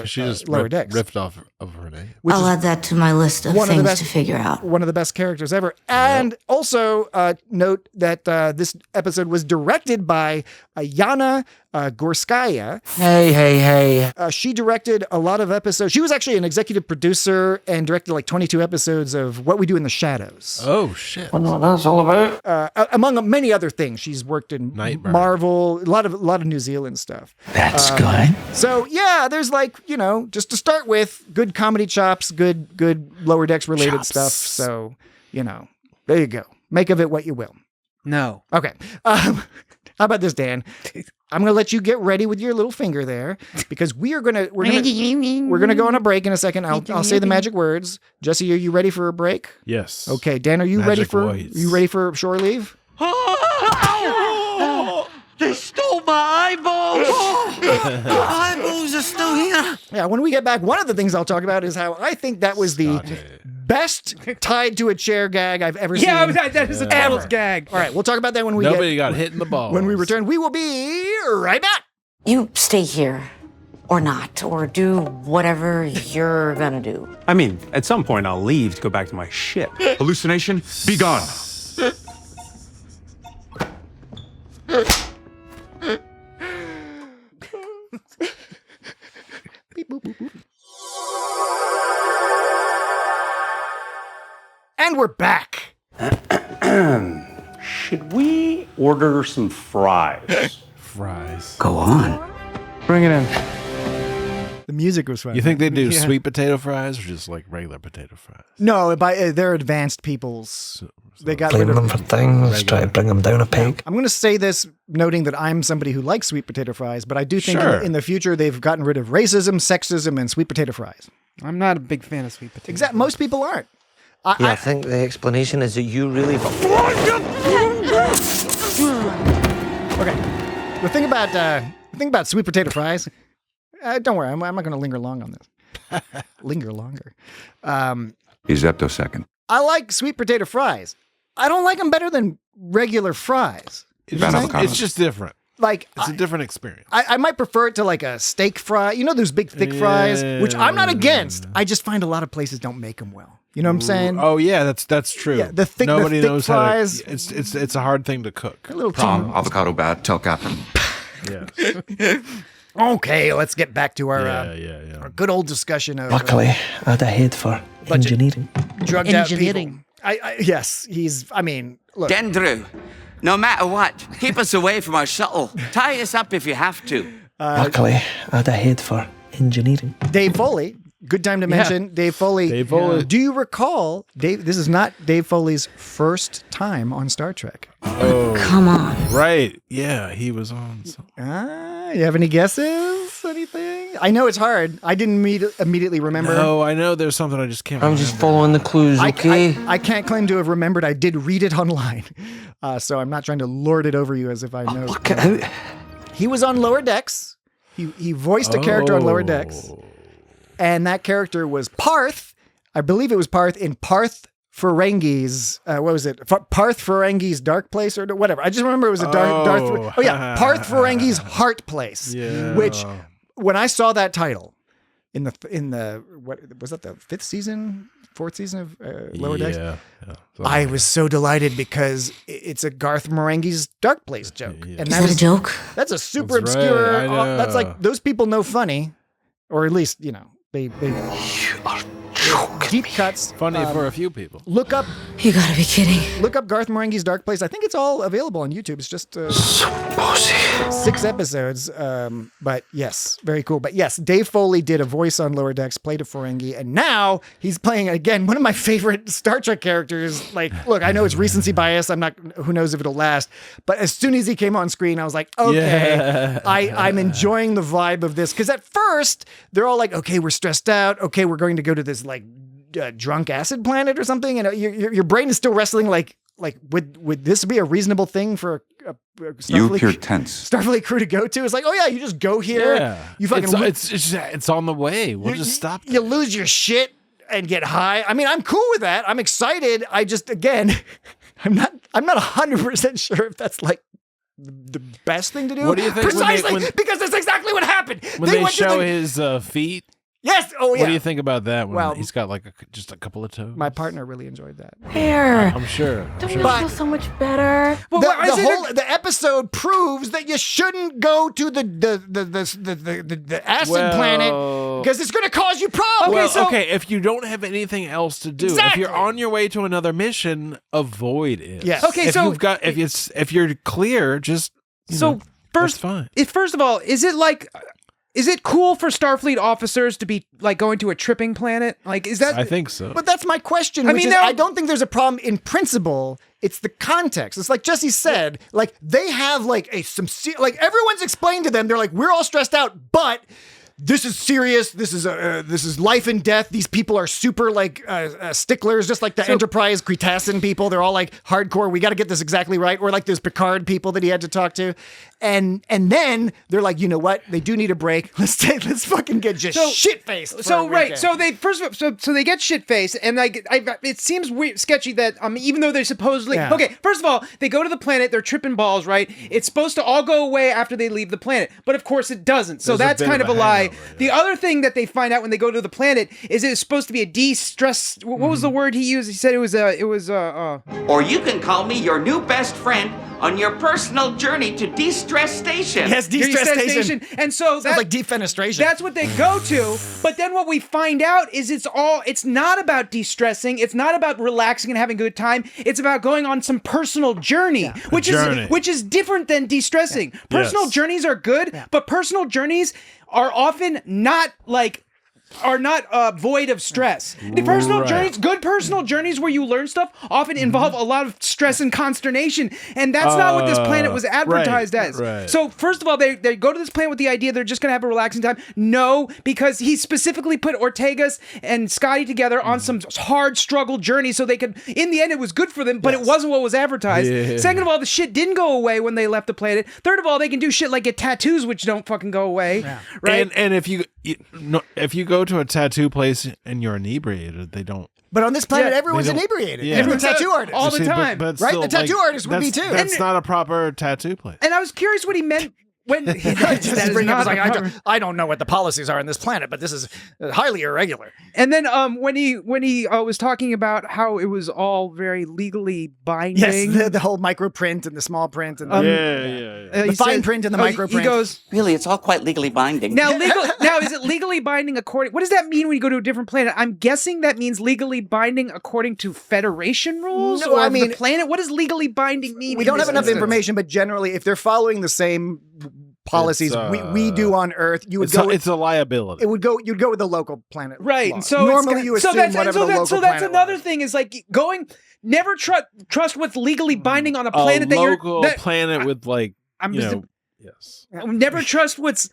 she just Lower Decks. ripped off of her name. I'll add that to my list of things to figure out. One of the best characters ever. And also note that this episode was directed by Yana Gorskaya. Hey. She directed a lot of episodes. She was actually an executive producer and directed like 22 episodes of What We Do in the Shadows. Oh, shit. Wonder what that's all about. Among many other things. She's worked in Nightmare. Marvel, a lot of New Zealand stuff. That's good. So yeah, there's like, just to start with, good comedy chops, good Lower Decks related stuff. So, there you go. Make of it what you will. No. Okay. How about this, Dan? I'm going to let you get ready with your little finger there, because we're going to go on a break in a second. I'll say the magic words. Jesse, are you ready for a break? Yes. Okay, Dan, are you ready for shore leave? They stole my eyeballs! My eyeballs are still here! Yeah, when we get back, one of the things I'll talk about is how I think that was the best tied to a chair gag I've ever seen. Yeah, that is a total gag. All right, we'll talk about that when we Nobody got hit in the balls. When we return, we will be right back. You stay here. Or not. Or do whatever you're gonna do. I mean, at some point I'll leave to go back to my ship. Hallucination, be gone. And we're back. Should we order some fries? Fries. Go on. Bring it in. The music was fun. You think they do sweet potato fries or just like regular potato fries? No, they're advanced peoples. They got Blame rid them of for things, try to bring them down a peg. I'm going to say this, noting that I'm somebody who likes sweet potato fries, but I do think in the future they've gotten rid of racism, sexism, and sweet potato fries. I'm not a big fan of sweet potato. Exactly. Most people aren't. I think the explanation is that you really... Okay. The thing about sweet potato fries, don't worry, I'm not going to linger long on this. Linger longer. Ezeptosecond. I like sweet potato fries. I don't like them better than regular fries. It's just different. Like it's a different experience. I might prefer it to like a steak fry. You know those big thick fries, which I'm not against. I just find a lot of places don't make them well. You know what I'm saying? Oh yeah, that's true. Yeah, the thick knows fries. how to. It's a hard thing to cook. A little Tom, avocado bad, tell Captain. Yeah. Okay, let's get back to our good old discussion of. Luckily, I had a head for engineering. Drugged out people. Yes, he's. I mean, look. Dendrew, no matter what, keep us away from our shuttle. Tie us up if you have to. Luckily, I had a head for engineering. Dave Foley. Good time to mention Dave Foley. Dave Foley. Do you recall, Dave? This is not Dave Foley's first time on Star Trek. Oh, come on. Right? Yeah, he was on. You have any guesses? Anything? I know it's hard. I didn't immediately remember. No, I know there's something I just can't. I'm just following the clues. Okay. I can't claim to have remembered. I did read it online, so I'm not trying to lord it over you as if I know. Look out! He was on Lower Decks. He voiced a character on Lower Decks. And that character was Parth. I believe it was Parth in Parth Ferengi's, what was it? Parth Ferengi's Dark Place or whatever. I just remember it was a Darth. Oh yeah, Parth Ferengi's Heart Place. Yeah. Which, when I saw that title in the what was that, the fourth season of Lower Decks? Yeah. I was so delighted because it's a Garth Marenghi's Dark Place joke. Yeah. And Is that a joke? That's a super That's obscure. right, I know. That's like, those people know funny, or at least they You are joking. deep cuts. Funny for a few people. Look up You gotta be kidding. Garth Marenghi's Dark Place. I think it's all available on YouTube. It's just So pussy. 6 episodes. But yes, very cool. But yes, Dave Foley did a voice on Lower Decks, played a Ferengi, and now he's playing again one of my favorite Star Trek characters. Like, look, I know it's recency bias. Who knows if it'll last. But as soon as he came on screen, I was like, okay, Yeah. I'm enjoying the vibe of this. Because at first they're all like, okay, we're stressed out. Okay, we're going to go to this like drunk acid planet or something, and your brain is still wrestling like would this be a reasonable thing for a You Starfleet, appear tense. Starfleet crew to go to? It's like, oh yeah, you just go here. Yeah. You fucking It's on the way. We'll just stop. You lose your shit and get high. I mean, I'm cool with that. I'm excited. I just, again, I'm not 100% sure if that's like the best thing to do. What do you think Precisely because that's exactly what happened. When they went to show his feet? Yes. Oh yeah. What do you think about that? When Well, he's got like just a couple of toes. My partner really enjoyed that. Here. I'm sure. Don't you feel so much better? Well, the episode proves that you shouldn't go to the acid planet because it's going to cause you problems. Okay, if you don't have anything else to do, if you're on your way to another mission, avoid it. Yes. Okay, if so you've got if you're clear, just first of all, is it cool for Starfleet officers to be like going to a tripping planet? Like, is that? I think so. But that's my question. I don't think there's a problem in principle. It's the context. It's like Jesse said. Like they have like like everyone's explained to them. They're like, we're all stressed out, but this is serious. This is life and death. These people are super like sticklers, just like the Enterprise Cretassin people. They're all like hardcore. We got to get this exactly right. Or like those Picard people that he had to talk to, and then they're like, you know what? They do need a break. Let's fucking get just shit faced. So right. So they so they get shit faced, and like it seems weird, sketchy that even though they supposedly okay. First of all, they go to the planet. They're tripping balls, right? It's supposed to all go away after they leave the planet, but of course it doesn't. So that's kind of a lie. The other thing that they find out when they go to the planet is it's supposed to be a de-stress. What was the word he used? He said it was. Or you can call me your new best friend on your personal journey to De-Stress Station. Yes, De-Stress Station. And so that's like defenestration. That's what they go to. But then what we find out is it's not about de-stressing. It's not about relaxing and having a good time. It's about going on some personal journey, which is different than de-stressing. Yeah. Personal journeys are good, but personal journeys are often not void of stress. The personal journeys, good personal journeys where you learn stuff, often involve a lot of stress and consternation, and that's not what this planet was advertised as. Right. So first of all, they go to this planet with the idea they're just going to have a relaxing time. No, because he specifically put Ortegas and Scotty together on some hard struggle journey so they could, in the end it was good for them, but it wasn't what was advertised. Yeah. Second of all, the shit didn't go away when they left the planet. Third of all, they can do shit like get tattoos which don't fucking go away. Yeah. Right? And if you go go to a tattoo place and you're inebriated, they don't. But on this planet, Yeah, everyone's they don't- inebriated. yeah. Every tattoo artist. all the See, time. but Right? still, The tattoo artist would be that's- too. That's not a proper tattoo place. And I was curious what he meant when that is Bring up, not like, a proper- I don't know what the policies are on this planet, but this is highly irregular. And then when he was talking about how it was all very legally binding. Yes, the whole micro print and the small print and he the fine said- print and the oh, micro print. He goes, Really, it's all quite legally binding. now is it legally binding according? What does that mean when you go to a different planet? I'm guessing that means legally binding according to Federation rules, No, or I of mean- the planet. What does legally binding mean? We in don't this have enough instance? information, but generally, if they're following the same policies It's, we do on Earth, you would It's go. it's a liability. You'd go with the local planet, Right. law. And so normally you assume whatever the local so that's planet another law is. thing is like going never trust what's legally binding on a planet that local you're that, planet with like I'm you just know, yes. never trust what's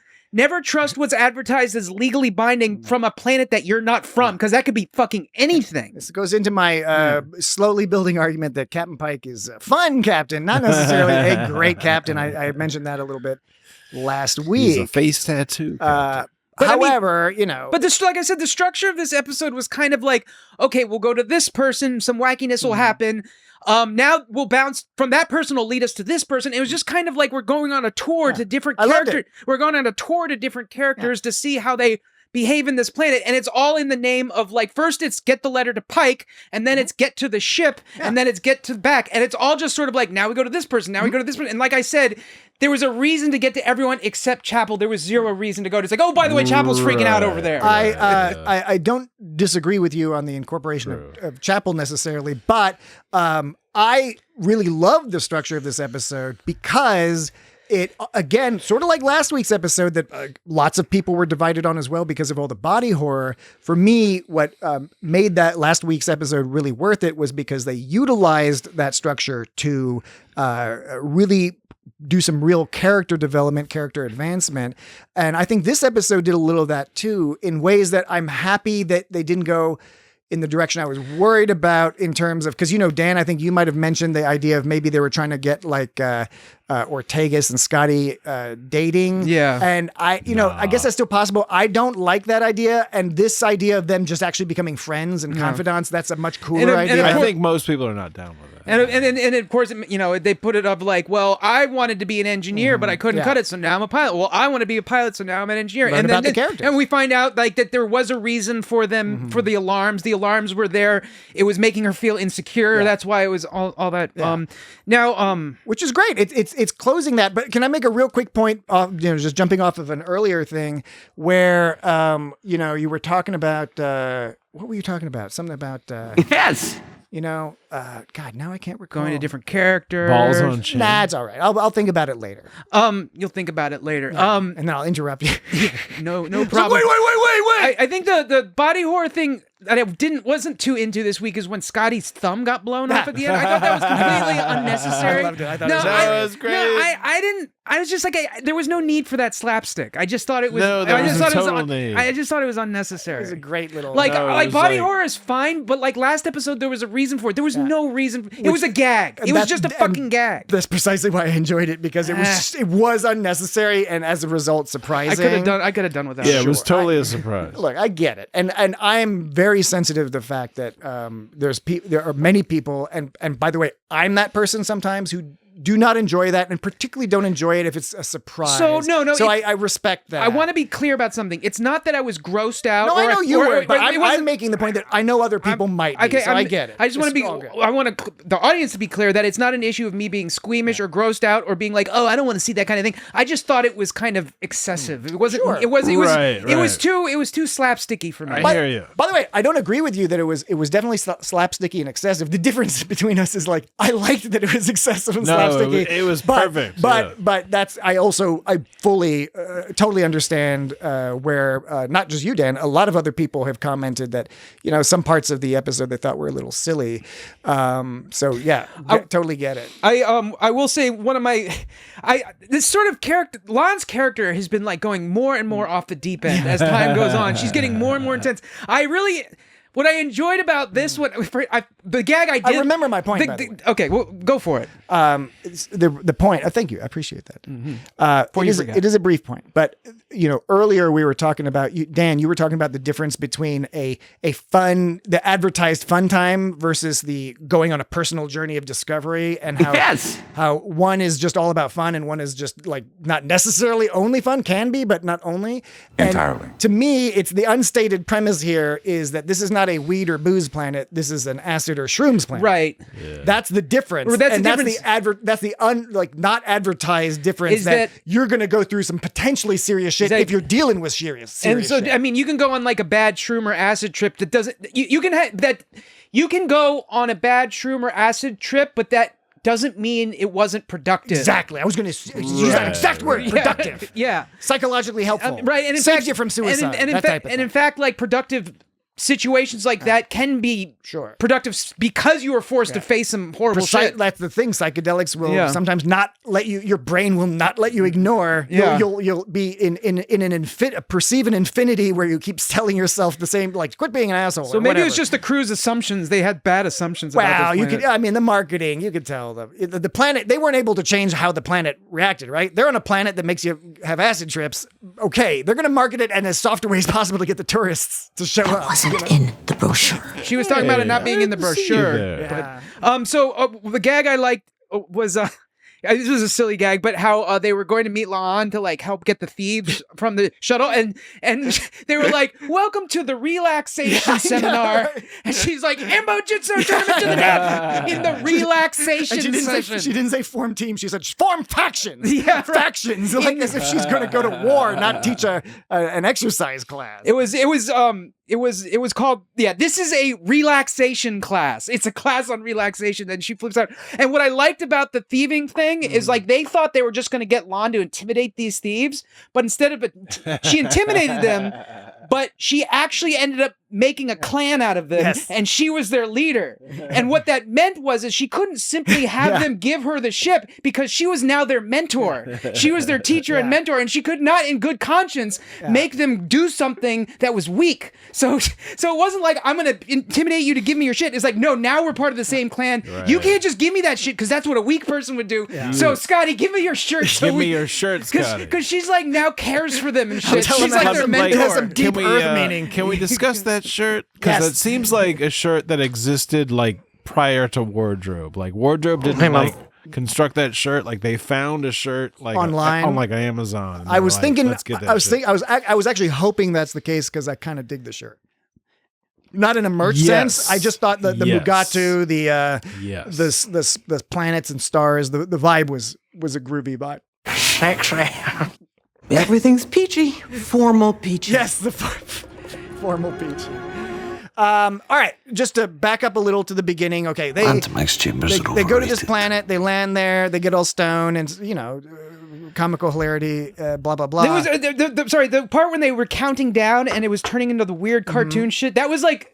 advertised as legally binding from a planet that you're not from, because that could be fucking anything. This goes into my slowly building argument that Captain Pike is a fun captain, not necessarily a great captain. I mentioned that a little bit last week. He's a face tattoo. But I mean- However, you know, But like I said, the structure of this episode was kind of like, okay, we'll go to this person, some wackiness will happen. Now we'll bounce from that person will lead us to this person. It was just kind of like we're going on a tour to different I loved characters. We're going on a tour to different characters to see how they behave in this planet, and it's all in the name of like first it's get the letter to Pike, and then it's get to the ship, and then it's get to back, and it's all just sort of like now we go to this person, now we go to this person, and like I said, there was a reason to get to everyone except Chapel. There was zero reason to go. It's like, oh, by the way, Chapel's freaking out over there. I don't disagree with you on the incorporation of Chapel necessarily, but I really loved the structure of this episode because it, again, sort of like last week's episode that lots of people were divided on as well because of all the body horror. For me, what made that last week's episode really worth it was because they utilized that structure to really do some real character development, character advancement. And I think this episode did a little of that too, in ways that I'm happy that they didn't go in the direction I was worried about in terms of, because, you know, Dan, I think you might have mentioned the idea of maybe they were trying to get like Ortegas and Scotty dating. Yeah. And I guess that's still possible. I don't like that idea. And this idea of them just actually becoming friends and confidants, that's a much cooler idea. I think most people are not down with it. And of course, you know, they put it up like, well, I wanted to be an engineer, but I couldn't cut it, so now I'm a pilot. Well, I want to be a pilot, so now I'm an engineer. Learn about the characters. And we find out like that there was a reason for them for the alarms. The alarms were there. It was making her feel insecure. That's why it was all that. Which is great. It's closing that. But can I make a real quick point? Just jumping off of an earlier thing where you were talking about what were you talking about? Something about Yes. God, now I can't recall. Going to different characters. Balls on chin. Nah, it's all right. I'll think about it later. You'll think about it later. And then I'll interrupt you. No problem. Wait. I think the body horror thing that I wasn't too into this week is when Scotty's thumb got blown off at the end. I thought that was completely unnecessary. I loved it. I thought that was great. No, I didn't. I was just like, there was no need for that slapstick. I just thought it was. No, there was a total need. I just thought it was unnecessary. It was a great little. Like No, it was body like- horror is fine, but like last episode there was a reason for it. There was no reason. It was a gag. It was just a fucking gag. That's precisely why I enjoyed it, because it was unnecessary and as a result surprising. I could have done without. Yeah, it was totally a surprise. Look, I get it, and I'm very sensitive to the fact that there are many people, and by the way, I'm that person sometimes who do not enjoy that, and particularly don't enjoy it if it's a surprise. So I respect that. I want to be clear about something. It's not that I was grossed out. No, I know you were, but it wasn't- I'm making the point that I know other people might be, so I get it. I just want to be. It's all good. I want the audience to be clear that it's not an issue of me being squeamish or grossed out or being like, oh, I don't want to see that kind of thing. I just thought it was kind of excessive. It wasn't. Sure. It was Right. too slapsticky for me. I hear you. By the way, I don't agree with you that it was definitely slapsticky and excessive. The difference between us is like I liked that it was excessive and slapsticky. It was but, perfect. But that's I fully totally understand where not just you, Dan, a lot of other people have commented that some parts of the episode they thought were a little silly. So yeah, totally get it. I will say one of my this sort of character, Lon's character has been like going more and more off the deep end as time goes on. She's getting more and more intense. What I enjoyed about this, the gag I did. I remember my point. By the way. Okay, well, go for it. The point. Thank you. I appreciate that. Mm-hmm. It is a brief point, but earlier we were talking about, Dan, you were talking about the difference between the advertised fun time versus the going on a personal journey of discovery, and how one is just all about fun and one is just like not necessarily only fun, can be, but not only. Entirely. And to me, it's the unstated premise here is that this is not a weed or booze planet. This is an acid or shrooms planet. Right. Yeah. That's the difference. Or that's and the that's the not advertised difference Is that that- you're going to go through some potentially serious shit if you're dealing with serious And so, shit. I mean, you can go on like a bad shroom or acid trip that doesn't, you can go on a bad shroom or acid trip, but that doesn't mean it wasn't productive. Exactly. I was going to use that exact word, productive. Yeah. Psychologically helpful. Right. And in saves fact, you from suicide. And in fact, like productive situations like that can be productive because you were forced to face some horrible shit. That's the thing. Psychedelics will sometimes not let you. Your brain will not let you ignore. Yeah. You'll be in perceive an infinity where you keep telling yourself the same, like, quit being an asshole. So or maybe whatever. it was just the crew's assumptions. They had bad assumptions. About Wow, this you planet. could. I mean, the marketing. You could tell the planet. They weren't able to change how the planet reacted. Right? They're on a planet that makes you have acid trips. Okay, they're going to market it in as soft a way as possible to get the tourists to show up. Wasn't in the brochure. She was talking about it not being in the brochure. So the gag I liked was this was a silly gag, but how they were going to meet La'an to like help get the thieves from the shuttle, and they were like, "Welcome to the relaxation seminar," and she's like, "Ambo Jitsu tournament to the death in the relaxation And session." she didn't say form team. She said form factions. Yeah, right. Factions. Like as if she's going to go to war, not teach an exercise class. It was called, this is a relaxation class. It's a class on relaxation. And she flips out. And what I liked about the thieving thing is like they thought they were just going to get Lon to intimidate these thieves, but instead of it, she intimidated them, but she actually ended up making a clan out of them, and she was their leader. And what that meant was she couldn't simply have them give her the ship because she was now their mentor. She was their teacher and mentor, and she could not in good conscience make them do something that was weak. So it wasn't like, I'm going to intimidate you to give me your shit. It's like, no, now we're part of the same clan. Right. You can't just give me that shit because that's what a weak person would do. So Scotty, give me your shirt. Give me your shirt, Scotty. Because she's like now cares for them and shit. Tell She's them like their mentor. it has some deep earth meaning. Can we discuss that shirt? Because it seems like a shirt that existed like prior to Wardrobe. Like Wardrobe didn't like construct that shirt. Like they found a shirt like online on like Amazon. I was thinking. Let's get that I was shit. thinking. I was actually hoping that's the case because I kind of dig the shirt. Not in a merch sense. I just thought the Mugatu, the planets and stars, the vibe was a groovy vibe. Sexy. Everything's peachy. Formal peachy. Yes, the formal peachy. All right, just to back up a little to the beginning. Okay, they go to this planet, they land there, they get all stoned, and comical hilarity, blah blah blah. There was the part when they were counting down and it was turning into the weird cartoon shit. That was like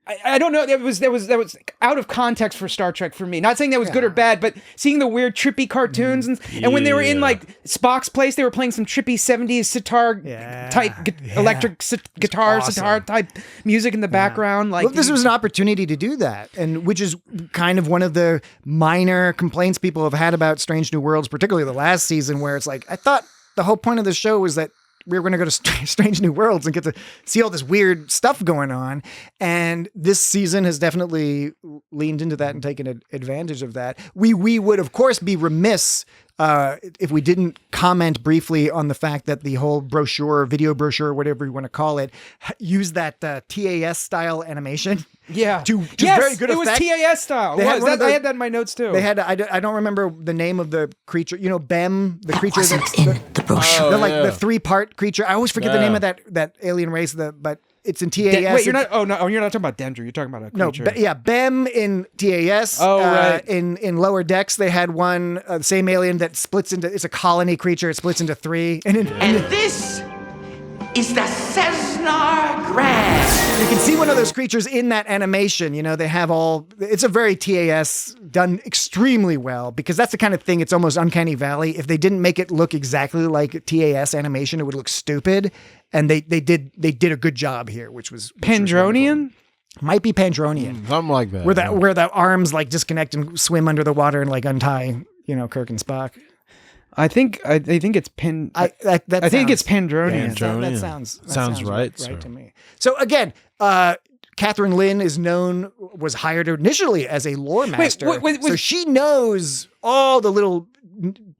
I don't know. That was out of context for Star Trek for me. Not saying that was good or bad, but seeing the weird trippy cartoons and when they were in like Spock's place, they were playing some trippy 70s sitar type electric guitar sitar type music in the background. Like this was an opportunity to do that, and which is kind of one of the minor complaints people have had about Strange New Worlds, particularly the last season, where it's like I thought the whole point of the show was that we were going to go to Strange New Worlds and get to see all this weird stuff going on. And this season has definitely leaned into that and taken advantage of that. We would, of course, be remiss if we didn't comment briefly on the fact that the whole brochure, video brochure, whatever you want to call it, used that TAS style animation. Yeah. To very good effect. It was TAS style. I had that in my notes too. They had, I don't remember the name of the creature, Bem, the creature Wasn't in the brochure. the 3-part creature. I always forget the name of that alien race, but it's in TAS. Wait, you're not talking about Dendra. You're talking about a creature. Bem in TAS. Oh, right. In Lower Decks, they had one, the same alien that splits into, it's a colony creature. It splits into 3. And this is the Cessnar Grass. You can see one of those creatures in that animation. They have it's a very TAS done extremely well because that's the kind of thing, it's almost Uncanny Valley. If they didn't make it look exactly like TAS animation, it would look stupid. And they did a good job here, which was Pandronian? Might be Pandronian. Something like that. Where the arms like disconnect and swim under the water and like untie, Kirk and Spock. I think it's Pin. I think it's Pandronian. That sounds right to me. So again, Catherine Lynn was hired initially as a lore master. Wait, so she knows all the little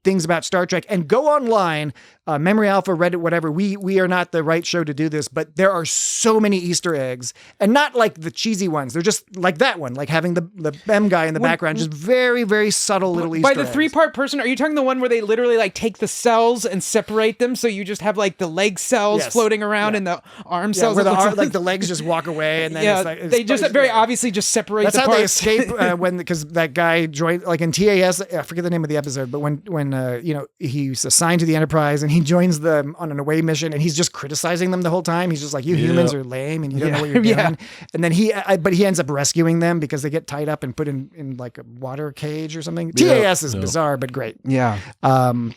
things about Star Trek. And go online, Memory Alpha, Reddit, whatever. We are not the right show to do this, but there are so many Easter eggs, and not like the cheesy ones. They're just like that one, like having the M guy in the background, just very, very subtle little Easter eggs. By the 3-part person, are you talking the one where they literally like take the cells and separate them, so you just have like the leg cells floating around and the arm cells? Where the legs just walk away, and then they just very obviously just separate. That's the how parts. they escape because that guy joined, like in TAS. I forget the name of the episode, but when he's assigned to the Enterprise and he joins them on an away mission, and he's just criticizing them the whole time. He's just like, you humans are lame and you don't know what you're doing. And then he ends up rescuing them because they get tied up and put in like a water cage or something. TAS is bizarre, but great. Yeah.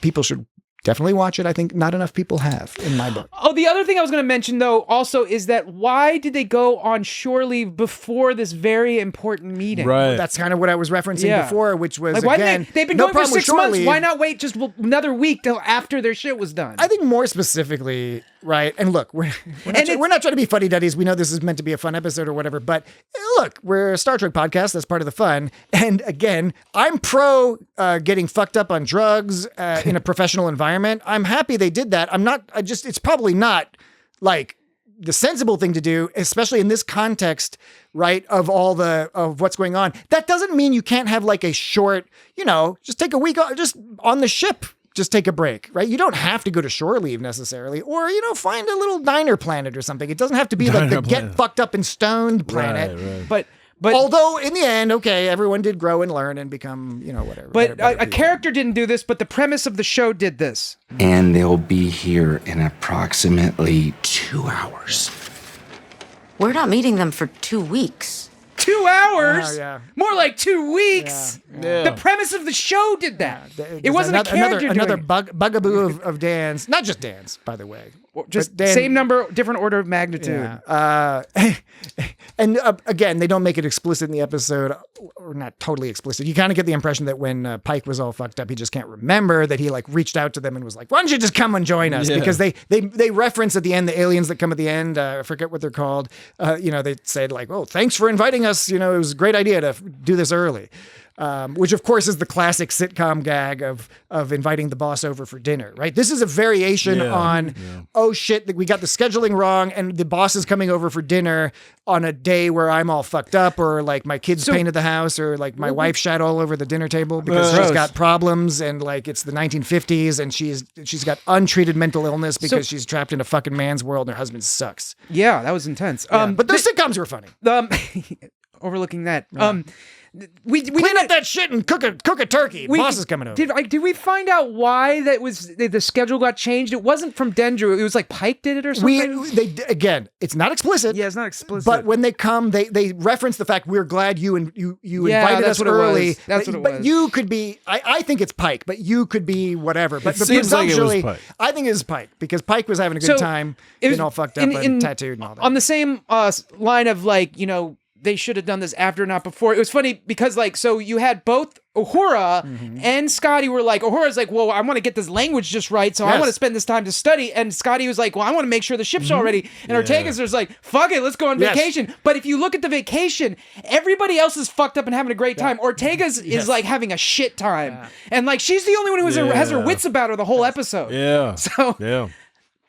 People should definitely watch it. I think not enough people have, in my book. Oh, the other thing I was going to mention, though, also is that why did they go on shore leave before this very important meeting? Right. That's kind of what I was referencing before, which was, why again, they've been no going for problem with 6 shore months. leave. Why not wait just another week till after their shit was done? I think more specifically, right? And look, we're not trying to be fuddy-duddies. We know this is meant to be a fun episode or whatever, but look, we're a Star Trek podcast. That's part of the fun. And again, I'm pro getting fucked up on drugs in a professional environment. I'm happy they did that. It's probably not like the sensible thing to do, especially in this context, right? Of what's going on. That doesn't mean you can't have like a short, just take a week off, just on the ship. Just take a break, right? You don't have to go to shore leave necessarily, or, find a little diner planet or something. It doesn't have to be like the get fucked up and stoned planet. Right. But although in the end, okay, everyone did grow and learn and become, whatever. But a character didn't do this, but the premise of the show did this. And they'll be here in approximately 2 hours. We're not meeting them for 2 weeks. 2 hours? Oh, yeah. More like 2 weeks. Yeah. The premise of the show did that. It wasn't another bugaboo of Dan's, not just Dan's, by the way. Just same number, different order of magnitude. Yeah. And again, they don't make it explicit in the episode, or not totally explicit. You kind of get the impression that when Pike was all fucked up, he just can't remember that he like reached out to them and was like, "Why don't you just come and join us?" Because they reference at the end the aliens that come at the end. I forget what they're called. They said like, "Oh, thanks for inviting us. It was a great idea to do this early." Which of course is the classic sitcom gag of inviting the boss over for dinner, right? This is a variation on, oh shit, we got the scheduling wrong and the boss is coming over for dinner on a day where I'm all fucked up, or like my kids painted the house, or like my wife shat all over the dinner table because she's got problems, and like it's the 1950s and she's got untreated mental illness because she's trapped in a fucking man's world and her husband sucks. Yeah, that was intense. But those sitcoms were funny. Overlooking that. We clean up that shit and cook a turkey. Boss is coming over. Did we find out why that was the schedule got changed? It wasn't from Dendrew. It was like Pike did it or something. Again, it's not explicit. Yeah, it's not explicit. But when they come, they reference the fact we're glad you invited us early. That's what it was. But you could be. I think it's Pike, but you could be whatever. But seems like it was Pike. I think it was Pike because Pike was having a good time, being all fucked up and tattooed and all that. On the same line of like, they should have done this after, not before. It was funny because so you had both Uhura and Scotty were like, Uhura's like, well, I want to get this language just right, so I want to spend this time to study. And Scotty was like, well, I want to make sure the ship's all ready. And Ortega's just like, fuck it, let's go on vacation. But if you look at the vacation, everybody else is fucked up and having a great time. Ortega's is like having a shit time. Yeah. And like, she's the only one who has her wits about her the whole episode. Yeah. So,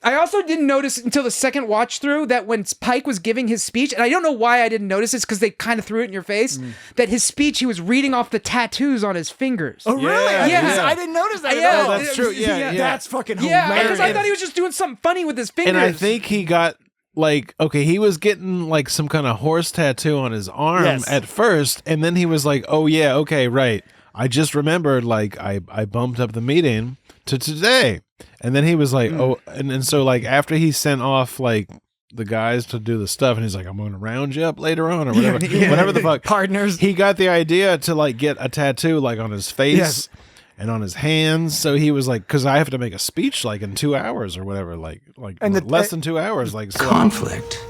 I also didn't notice until the second watch through that when Pike was giving his speech, and I don't know why I didn't notice this because they kind of threw it in your face, that his speech, he was reading off the tattoos on his fingers. Oh, really? I didn't notice that at all. That's true. Yeah. That's fucking hilarious. Yeah, because I thought he was just doing something funny with his fingers. And I think he got he was getting like some kind of horse tattoo on his arm at first, and then he was like, oh yeah, okay, right. I just remembered I bumped up the meeting to today. And then he was like, oh, and so like after he sent off like the guys to do the stuff, and he's like, I'm going to round you up later on or whatever, whatever the fuck. Partners. He got the idea to like get a tattoo like on his face and on his hands. So he was like, because I have to make a speech like in 2 hours or whatever, less than 2 hours. Like so conflict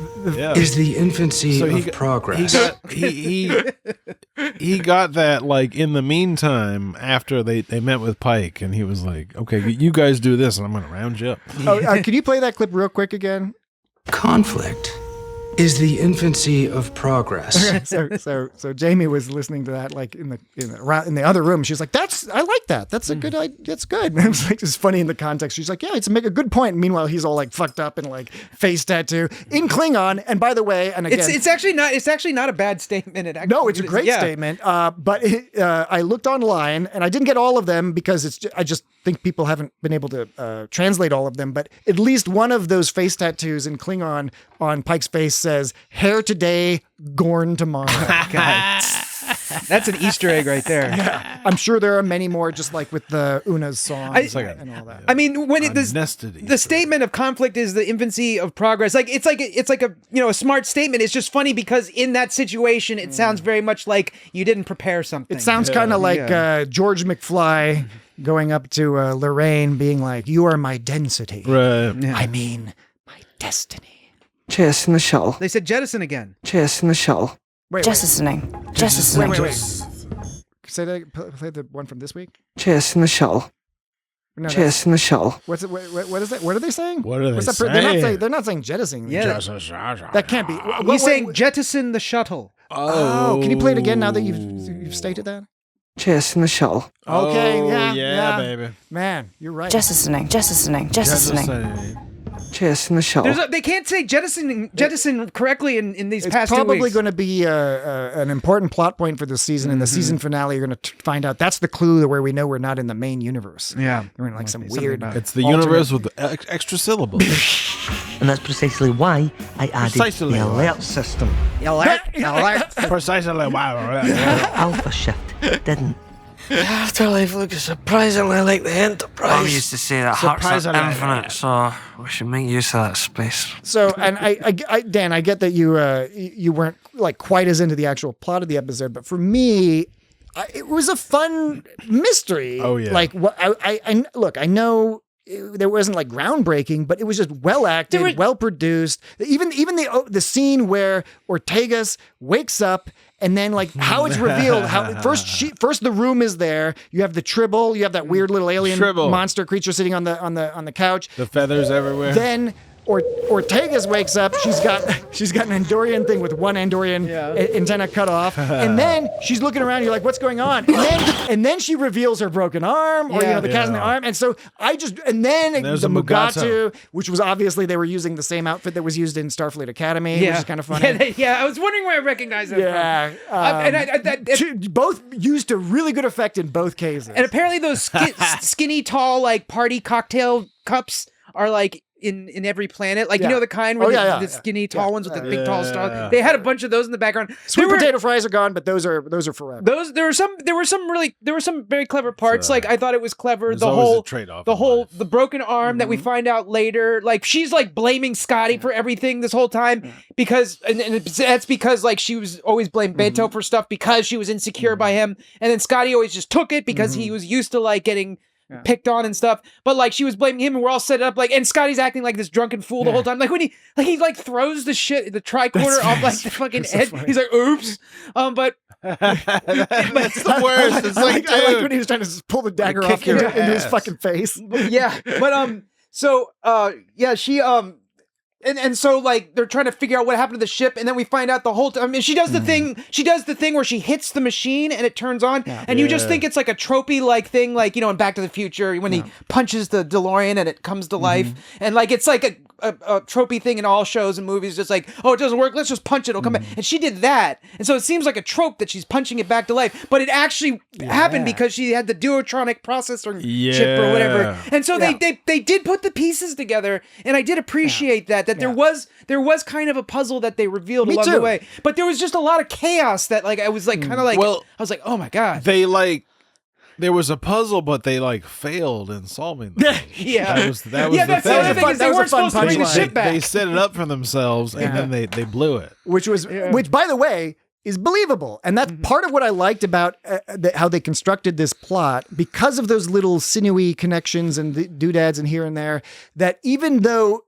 is the infancy of progress. he got that like in the meantime after they met with Pike, and he was like, "Okay, you guys do this, and I'm going to round you up." Can you play that clip real quick again? Conflict is the infancy of progress. So Jamie was listening to that like in the other room. She's like, I like that. That's a good idea. That's good. And it was like, it's funny in the context. She's like, yeah, it's make a good point. And meanwhile, he's all like fucked up and like face tattoo in Klingon. And by the way, and again, it's actually not a bad statement. No, it's a great statement. But I looked online and I didn't get all of them because I just think people haven't been able to translate all of them. But at least one of those face tattoos in Klingon on Pike's face says, "Hair today, Gorn tomorrow." God. That's an Easter egg right there. Yeah. I'm sure there are many more, just like with the Una's song and all that. I mean, when the statement of conflict is the infancy of progress, like it's like a a smart statement. It's just funny because in that situation, it sounds very much like you didn't prepare something. It sounds kind of like George McFly going up to Lorraine, being like, "You are my density." Right. Yeah. I mean, my destiny. Chess in the shuttle. They said jettison again. Chess in the shuttle. Jettisoning. Wait. Say that. Play the one from this week. Chess in the shuttle. No, Chess in the shuttle. What's it? What is that? What are they saying? What are they What's saying? They're not saying jettisoning. Yeah. That can't be. He's saying jettison the shuttle. Oh, can you play it again now that you've stated that? Chess in the shuttle. Okay, yeah, baby. Man, you're right. Jettisoning. Chess in the shuttle. They can't say jettison correctly in these It's past 2 weeks. probably going to be an important plot point for this season. In the season finale, you're going to find out that's the clue where we know we're not in the main universe. Yeah, we're in like some weird. It's the universe with the extra syllables. And that's precisely why I added the alert system. Alert. Precisely. Wow. Alpha shift didn't. Afterlife looks surprisingly like the Enterprise. Mom used to say that hearts are infinite, so we should make use of that space. So, and I Dan, I get that you weren't like quite as into the actual plot of the episode, but for me, it was a fun mystery. Oh yeah. Like what I look, I know. There wasn't like groundbreaking, but it was just well acted, well produced. Even the scene where Ortegas wakes up and then like how it's revealed. How first the room is there. You have the Tribble. You have that weird little alien monster creature sitting on the couch. The feathers everywhere. Then Ortegas wakes up. She's got an Andorian thing with one Andorian antenna cut off, and then she's looking around. You're like, "What's going on?" And then she reveals her broken arm, or the cast in the arm. And so and then there's the a Mugatu, which was obviously they were using the same outfit that was used in Starfleet Academy, which is kind of funny. I was wondering where I recognized that from. Both used to really good effect in both cases. And apparently those skinny, tall, like party cocktail cups are like in every planet, like you know the kind where the skinny tall ones with the big tall stars. They had a bunch of those in the background. Sweet potato fries are gone, but those are forever. There were some very clever parts. Like I thought it was clever. The broken arm that we find out later. Like she's like blaming Scotty for everything this whole time because that's because like she was always blamed Beto for stuff because she was insecure by him, and then Scotty always just took it because he was used to like getting picked on and stuff, but like she was blaming him, and we're all set up like, and Scotty's acting like this drunken fool the whole time. Like when he throws the tricorder off like the fucking edge. He's like, "Oops," but that's the worst. It's like, I like when he was trying to pull the dagger off into his fucking face. She And so like they're trying to figure out what happened to the ship, and then we find out the whole time. I mean, she does the thing. She does the thing where she hits the machine and it turns on, and you just think it's like a tropey like thing, like in Back to the Future when he punches the DeLorean and it comes to life, and like it's like a tropey thing in all shows and movies, just like, oh, it doesn't work, let's just punch it, it'll come back. And she did that, and so it seems like a trope that she's punching it back to life, but it actually happened because she had the duotronic processor chip or whatever, and so they did put the pieces together, and I did appreciate that there was kind of a puzzle that they revealed along the way, but there was just a lot of chaos that like I was like kind of like, I was like, oh my god, there was a puzzle, but they like failed in solving them. That was that's the the other thing is they weren't supposed to bring the ship back. They set it up for themselves, and then they blew it. Which by the way is believable, and that's part of what I liked about how they constructed this plot, because of those little sinewy connections and the doodads and here and there. That even though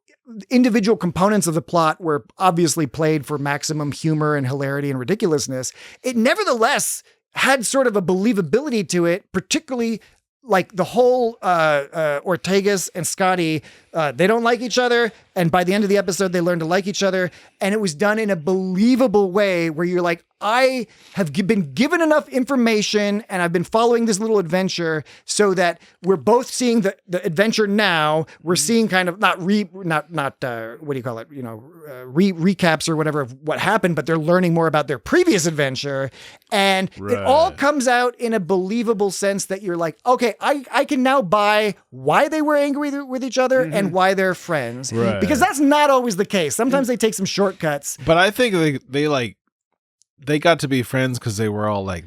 individual components of the plot were obviously played for maximum humor and hilarity and ridiculousness, it nevertheless had sort of a believability to it, particularly like the whole Ortegas and Scotty, they don't like each other. And by the end of the episode, they learn to like each other. And it was done in a believable way where you're like, I have been given enough information and I've been following this little adventure so that we're both seeing the adventure now. We're seeing kind of what do you call it? Recaps or whatever of what happened, but they're learning more about their previous adventure. And it all comes out in a believable sense that you're like, okay, I can now buy why they were angry with each other and why they're friends. Right. Because that's not always the case. Sometimes they take some shortcuts. But I think they got to be friends because they were all like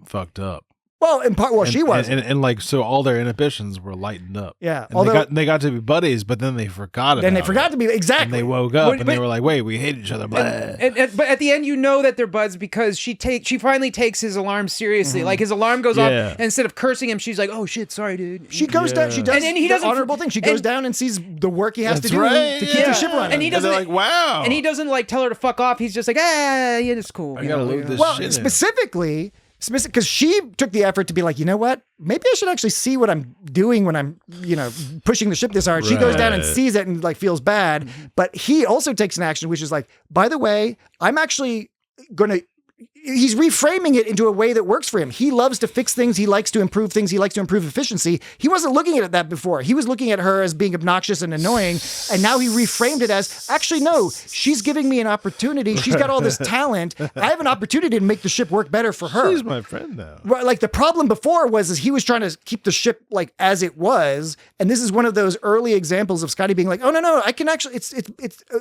fucked up. Well, in part, she was, and like so, all their inhibitions were lightened up. Yeah, and they got to be buddies, but then they forgot. Then they forgot to be exactly. And they woke up and they were like, "Wait, we hate each other." But at the end, you know that they're buds because she finally takes his alarm seriously. Like his alarm goes off, and instead of cursing him, she's like, "Oh shit, sorry, dude." She goes down. She does. And he does the honorable thing. She goes down and sees the work he has to do to keep the ship running. And he doesn't like, wow. And he doesn't like tell her to fuck off. He's just like, yeah, it's cool. I gotta leave this shit specifically. Because she took the effort to be like, you know what? Maybe I should actually see what I'm doing when I'm, pushing the ship this hard. She goes down and sees it and like feels bad. But he also takes an action, which is like, by the way, I'm actually going to. He's reframing it into a way that works for him. He loves to fix things. He likes to improve things. He likes to improve efficiency. He wasn't looking at it that before. He was looking at her as being obnoxious and annoying. And now he reframed it as, actually, no, she's giving me an opportunity. She's got all this talent. I have an opportunity to make the ship work better for her. She's my friend now. Like the problem before was he was trying to keep the ship like as it was. And this is one of those early examples of Scotty being like, oh, no, I can actually, it's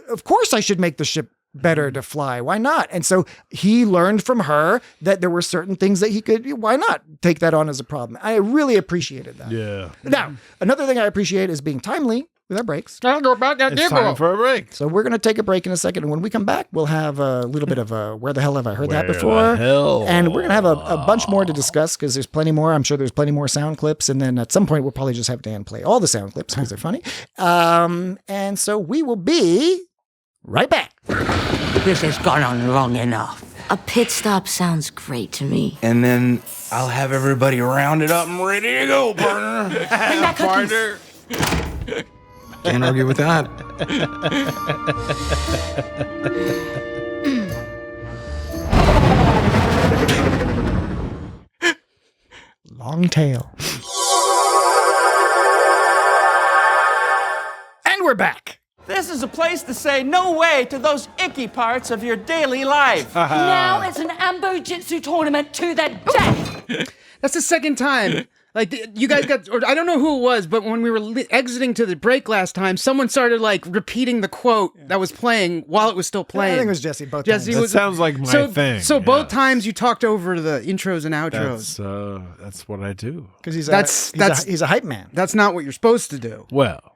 of course I should make the ship better to fly. Why not? And so he learned from her that there were certain things that he could, why not take that on as a problem? I really appreciated that. Yeah. Now, another thing I appreciate is being timely with our breaks. I'll go back that It's time for a break. So we're going to take a break in a second. And when we come back, we'll have a little bit of a, where the hell have I heard that before? And we're going to have a bunch more to discuss because there's plenty more. I'm sure there's plenty more sound clips. And then at some point, we'll probably just have Dan play all the sound clips because they're funny. And so we will be right back. This has gone on long enough. A pit stop sounds great to me. And then I'll have everybody rounded up and ready to go, partner. Bring back partner. Can't argue with that. Long tail. And we're back. This is a place to say no way to those icky parts of your daily life. Now it's an Ambo Jitsu tournament to the death. That's the second time. Like, you guys got, or I don't know who it was, but when we were exiting to the break last time, someone started, like, repeating the quote that was playing while it was still playing. I think it was Jesse both Jesse times. That sounds like my thing. So both times you talked over the intros and outros. That's what I do. Because he's a hype man. That's not what you're supposed to do. Well,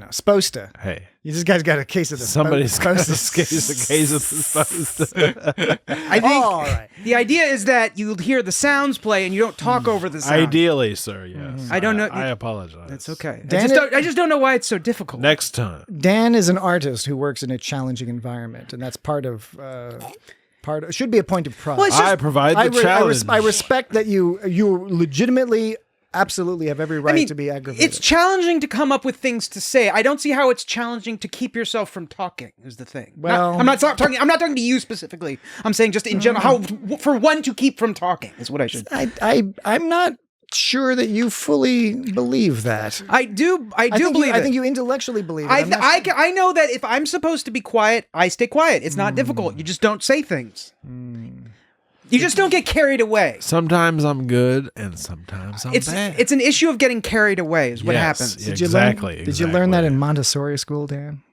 supposed to. Hey. You just guys got a case of the Somebody's got a supposed case of the supposed to. I think the idea is that you hear the sounds play and you don't talk over the sounds. Ideally, sir, yes. I don't know. I apologize. That's okay. Dan, I just don't know why it's so difficult. Next time. Dan is an artist who works in a challenging environment, and that's part of... it should be a point of pride. Well, I provide the challenge. I respect that you legitimately... absolutely have every right to be aggravated. It's challenging to come up with things to say. I don't see how it's challenging to keep yourself from talking. Is the thing. Well, I'm not talking to you specifically. I'm saying just in general, how for one to keep from talking is what I should. I'm not sure that you fully believe that. I do believe it. I think you intellectually believe it. I know that if I'm supposed to be quiet, I stay quiet. It's not difficult. You just don't say things. You just don't get carried away. Sometimes I'm good, and sometimes I'm bad. It's an issue of getting carried away is what happens. Did you learn that in Montessori school, Dan?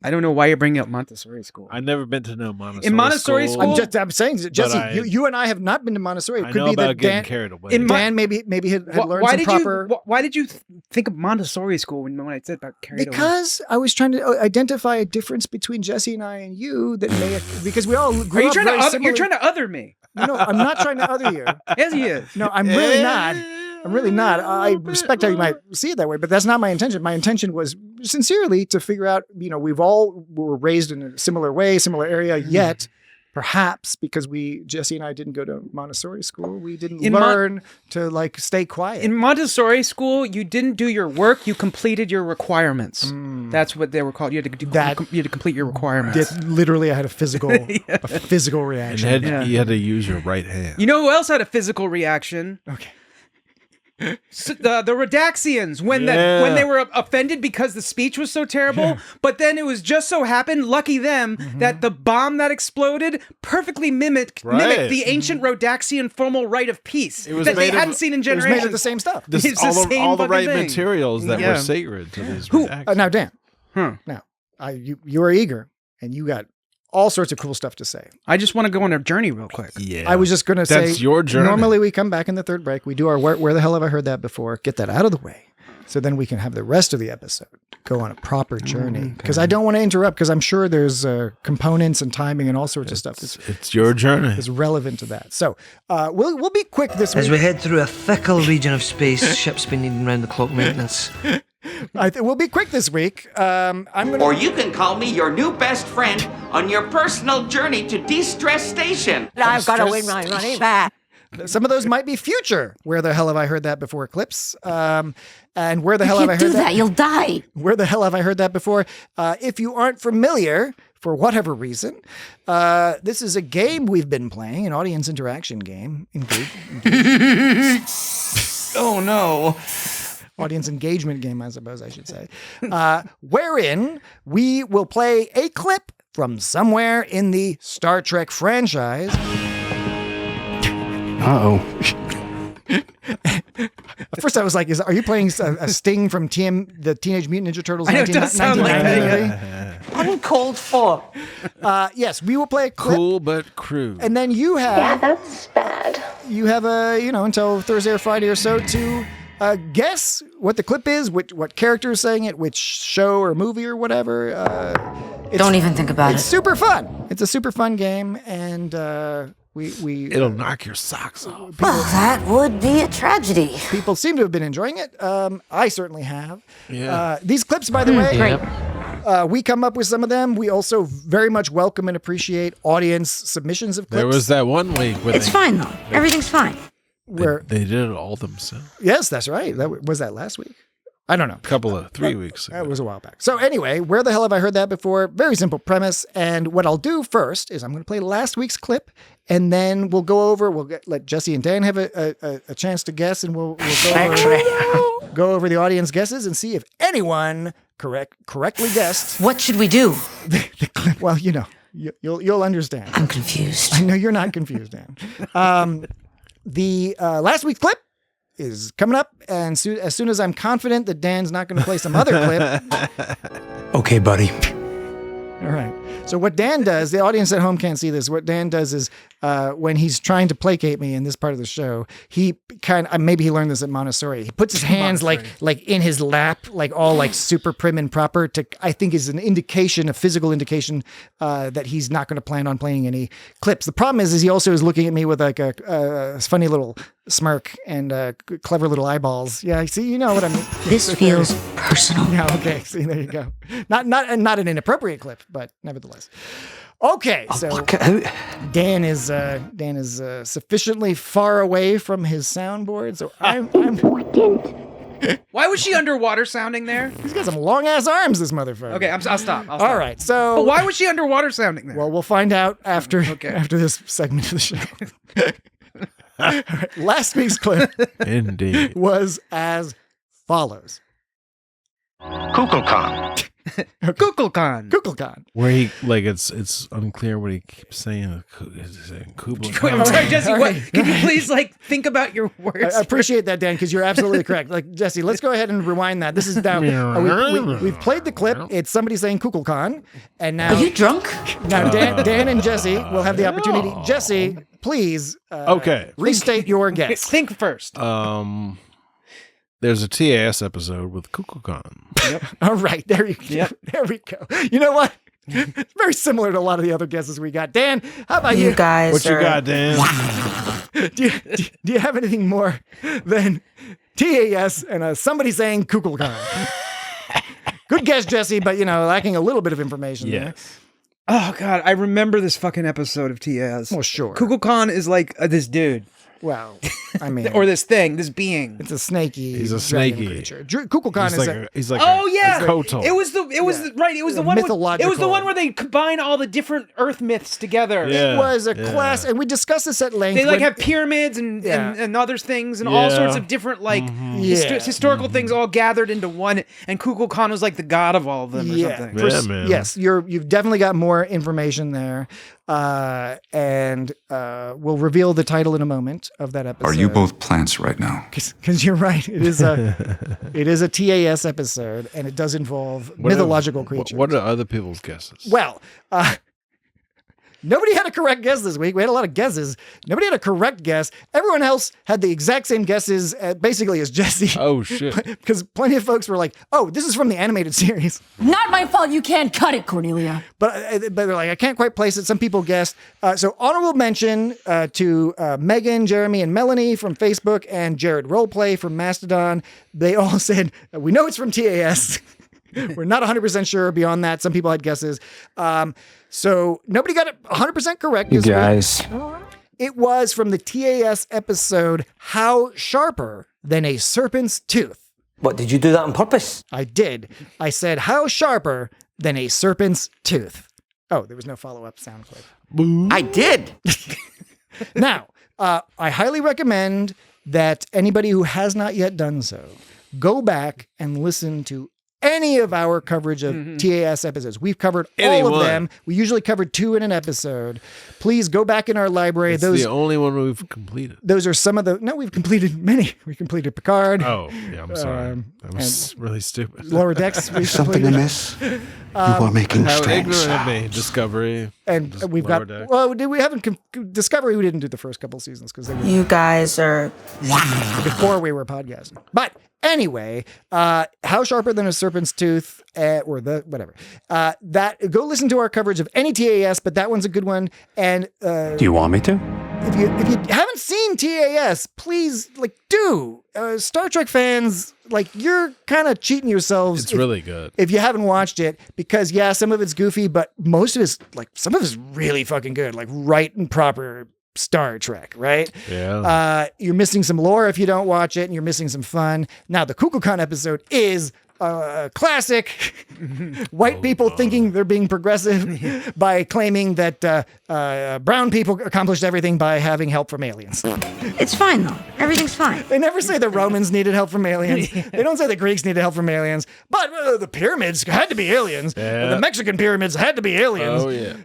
I don't know why you're bringing up Montessori school. I've never been to no Montessori In Montessori school? I'm saying, Jesse, you and I have not been to Montessori. It I could know be about that getting Dan, carried away. Dan maybe had learned some proper... Why did you think of Montessori school when I said about carried away? Because I was trying to identify a difference between Jesse and I and you that may... Because we all grew up very similar. You're trying to other me. No, I'm not trying to other you. Yes, he is. No, I'm really not. I'm really not. I respect how you might see it that way, but that's not my intention. My intention was sincerely to figure out, we've all were raised in a similar way, similar area, yet perhaps because Jesse and I didn't go to Montessori school, we didn't In learn to like stay quiet. In Montessori school, you didn't do your work; you completed your requirements. That's what they were called. You had to complete your requirements. Literally, I had a physical reaction. And you had to use your right hand. You know who else had a physical reaction? Okay. So the Redaxians when they were offended because the speech was so terrible, but then it was just so happened, lucky them, that the bomb that exploded perfectly mimicked the ancient Rodaxian formal rite of peace that they hadn't seen in generations. It was made of the same stuff. All the right materials that were sacred to these Redaxians. Now, Dan. Now, you are eager, and you got all sorts of cool stuff to say. I just want to go on a journey real quick. Yeah. I was just going to say, that's your journey. Normally we come back in the third break. We do our where the hell have I heard that before? Get that out of the way. So then we can have the rest of the episode go on a proper journey. Because I don't want to interrupt, because I'm sure there's components and timing and all sorts of stuff. It's your journey. It's relevant to that. So we'll be quick this week. As we head through a fickle region of space, ships been needing round-the-clock maintenance. We'll be quick this week. Or you can call me your new best friend on your personal journey to De-Stress Station. I've got to win my money back. Some of those might be future Where the Hell Have I Heard That Before clips. And Where the Hell Have I Heard That? You'll die. Where the Hell Have I Heard That Before? If you aren't familiar, for whatever reason, this is a game we've been playing, an audience interaction game. Oh, no. Audience engagement game, I suppose I should say, wherein we will play a clip from somewhere in the Star Trek franchise. Uh-oh. At first I was like, are you playing a sting from the Teenage Mutant Ninja Turtles? I know, it does sound like that. Uncalled for. Yes, we will play a clip. Cool but crude. And then you have... Yeah, that's bad. You have until Thursday or Friday or so to... guess what the clip is, what character is saying it, which show or movie or whatever. Don't even think about it. It's super fun. It's a super fun game, and it'll knock your socks off. Well, that would be a tragedy. People seem to have been enjoying it. I certainly have. Yeah. These clips, by the way, we come up with some of them. We also very much welcome and appreciate audience submissions of clips. There was that one week where it's fine though. Everything's fine. Where they did it all themselves. Yes, that's right. Was that last week? I don't know. 3 weeks ago. It was a while back. So anyway, Where the Hell Have I Heard That Before? Very simple premise. And what I'll do first is I'm going to play last week's clip, and then we'll go over, let Jesse and Dan have a chance to guess, and we'll go over the audience guesses and see if anyone correctly guessed. What should we do? The clip. Well, you'll understand. I'm confused. I know you're not confused, Dan. The last week's clip is coming up, and as soon as I'm confident that Dan's not going to play some other clip. Okay, buddy. All right. So what Dan does, the audience at home can't see this. What Dan does is when he's trying to placate me in this part of the show, he maybe he learned this at Montessori. He puts his hands like in his lap, like all like super prim and proper I think is an indication, a physical indication that he's not going to plan on playing any clips. The problem is he also is looking at me with like a funny little smirk and clever little eyeballs. Yeah, see, you know what I mean. This feels personal. Yeah, okay. See, there you go. Not an inappropriate clip, but nevertheless. Okay, so Dan is sufficiently far away from his soundboard, so I'm Why was she underwater sounding there? He's got some long ass arms, this motherfucker. Okay, I'll stop. All right, so. But why was she underwater sounding there? Well, we'll find out after this segment of the show. All right, last week's clip indeed was as follows. Kukulkan. Kukulkan. Where he it's unclear what he keeps saying. He's saying Kukulkan. I'm sorry, Jesse. Can you please think about your words? I appreciate that, Dan, because you're absolutely correct. Like Jesse, let's go ahead and rewind that. This is down. We've played the clip. It's somebody saying Kukulkan, and now are you drunk? Now Dan and Jesse will have the opportunity. Jesse, please. Restate your guess. Think first. There's a TAS episode with Kukulkan. Yep. All right, there you go. Yep. There we go. You know what? It's very similar to a lot of the other guesses we got. Dan, how about you? Guys, what you got, Dan? do you have anything more than TAS and somebody saying Kukulkan? Good guess, Jesse, but lacking a little bit of information. Yes. Oh God, I remember this fucking episode of TAS. Well, sure. Kukulkan is like this dude. Well, I mean, or this thing, this being. It's a snaky. He's a dragon snaky creature. Kukulkan is he's like oh yeah, a kotal. it was the one. mythological. It was the one where they combine all the different Earth myths together. Yeah. It was a class, and we discussed this at length. They like have pyramids and other things and all sorts of different like historical things all gathered into one. And Kukulkan was like the god of all of them or something. Yeah, man. Yes, you've definitely got more information there, and we'll reveal the title in a moment of that episode. Are you both plants right now? Because you're right. It is a TAS episode, and it does involve mythological creatures. What are other people's guesses? Well, nobody had a correct guess this week. We had a lot of guesses. Nobody had a correct guess. Everyone else had the exact same guesses, basically as Jesse. Oh, shit. Because plenty of folks were like, "Oh, this is from the animated series." Not my fault. You can't cut it, Cornelia. But they're like, I can't quite place it. Some people guessed. So honorable mention to Megan, Jeremy, and Melanie from Facebook, and Jared Roleplay from Mastodon. They all said, we know it's from TAS. We're not 100% sure beyond that. Some people had guesses. So nobody got it 100% correct. You guys. It was from the TAS episode, How Sharper Than a Serpent's Tooth. What, did you do that on purpose? I did. I said, how sharper than a serpent's tooth. Oh, there was no follow-up sound clip. I did. Now, I highly recommend that anybody who has not yet done so, go back and listen to any of our coverage of TAS episodes. We've covered all of them. We usually covered 2 in an episode. Please go back in our library. It's the only one we've completed. Those are some of the... No, we've completed many. We completed Picard. Oh, yeah, I'm sorry. That was really stupid. Lower Decks. Is something amiss? You are making How strange ignorant of sounds. me. Discovery. And we've got... Deck. Well, we haven't... Discovery, we didn't do the first couple seasons because they were... You guys are... before we were podcasting. But anyway, How Sharper Than a Serpent's Tooth, or the whatever. That go listen to our coverage of any TAS, but that one's a good one. And Do you want me to? if you haven't seen TAS, please do. Star Trek fans, you're kind of cheating yourselves. It's really good. If you haven't watched it, because some of it's goofy, but most of it's some of it's really fucking good, right and proper Star Trek, right? Yeah. You're missing some lore if you don't watch it, and you're missing some fun. Now, the Kukulkan episode is classic. White people thinking they're being progressive by claiming that brown people accomplished everything by having help from aliens. It's fine, though. Everything's fine. They never say the Romans needed help from aliens. They don't say the Greeks needed help from aliens. But the pyramids had to be aliens. Yeah. The Mexican pyramids had to be aliens. Oh, yeah.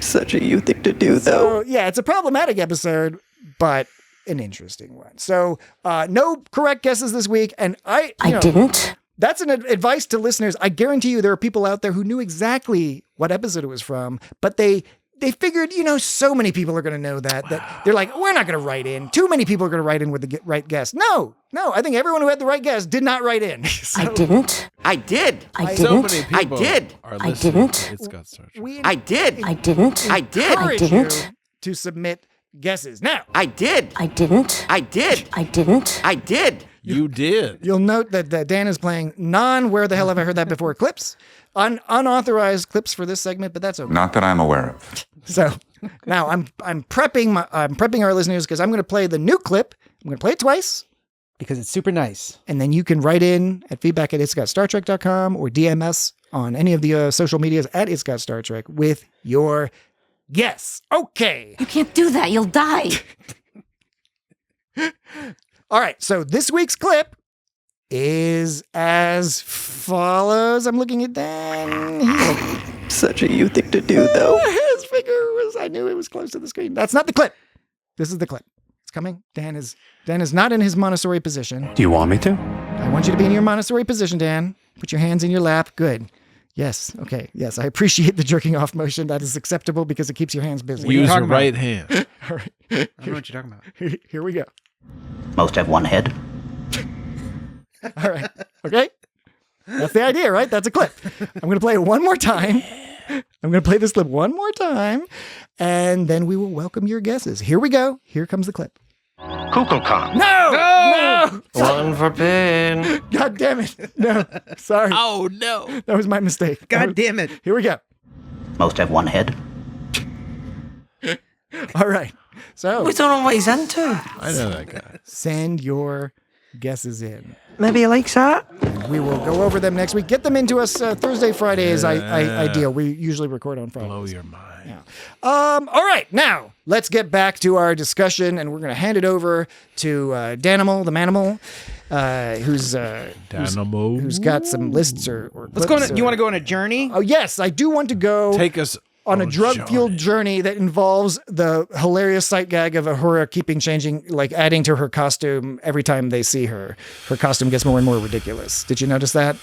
Such a you thing to do, though. So, yeah, it's a problematic episode, but an interesting one. So, no correct guesses this week. And I didn't. That's an advice to listeners. I guarantee you there are people out there who knew exactly what episode it was from, but they figured, so many people are going to know that they're like, we're not going to write in. Too many people are going to write in with the right guess. No, I think everyone who had the right guess did not write in. I didn't. I did. I So didn't. many people I did. are I listening didn't. to It's Got Star Trek. I did. I didn't. I did. Encourage I didn't. you to submit guesses. Now, I did. I didn't. I did. I didn't. I did. You did. you'll note that Dan is playing where the hell have I heard that before clips, unauthorized clips for this segment, but that's okay. Not that I'm aware of. So now I'm prepping our listeners because I'm going to play the new clip. I'm going to play it twice. Because it's super nice. And then you can write in at feedback@itsgotstartrek.com or DM us on any of the social medias at It's Got Star Trek with your guess. Okay. You can't do that. You'll die. All right. So this week's clip is as follows. I'm looking at Dan. Such a you thing to do, though. His finger was, I knew it was close to the screen. That's not the clip. This is the clip. It's coming. Dan is not in his Montessori position. Do you want me to? I want you to be in your Montessori position, Dan. Put your hands in your lap. Good. Yes. Okay. Yes. I appreciate the jerking off motion. That is acceptable because it keeps your hands busy. Use your right hand. All right. I don't know what you're talking about. Here we go. Most have one head. All right. Okay. That's the idea, right? That's a clip. I'm going to play it one more time. I'm going to play this clip one more time, and then we will welcome your guesses. Here we go. Here comes the clip. Kukulkan. No! One for Pin. God damn it. No. Sorry. Oh, no. That was my mistake. God damn it. Here we go. Most have one head. All right. So We don't know what he's into. I know that guy. send your guesses in. Maybe he likes that. We will go over them next week. Get them into us Thursday, Friday is ideal. We usually record on Friday. Blow your mind. Yeah. All right, now let's get back to our discussion, and we're going to hand it over to Danimal, the Manimal, who's got some lists or Let's go. clips You or- want to go on a journey? Oh yes, I do want to go. Take us on a drug-fueled journey that involves the hilarious sight gag of Ahura keeping changing, like adding to her costume every time they see her. Her costume gets more and more ridiculous. Did you notice that?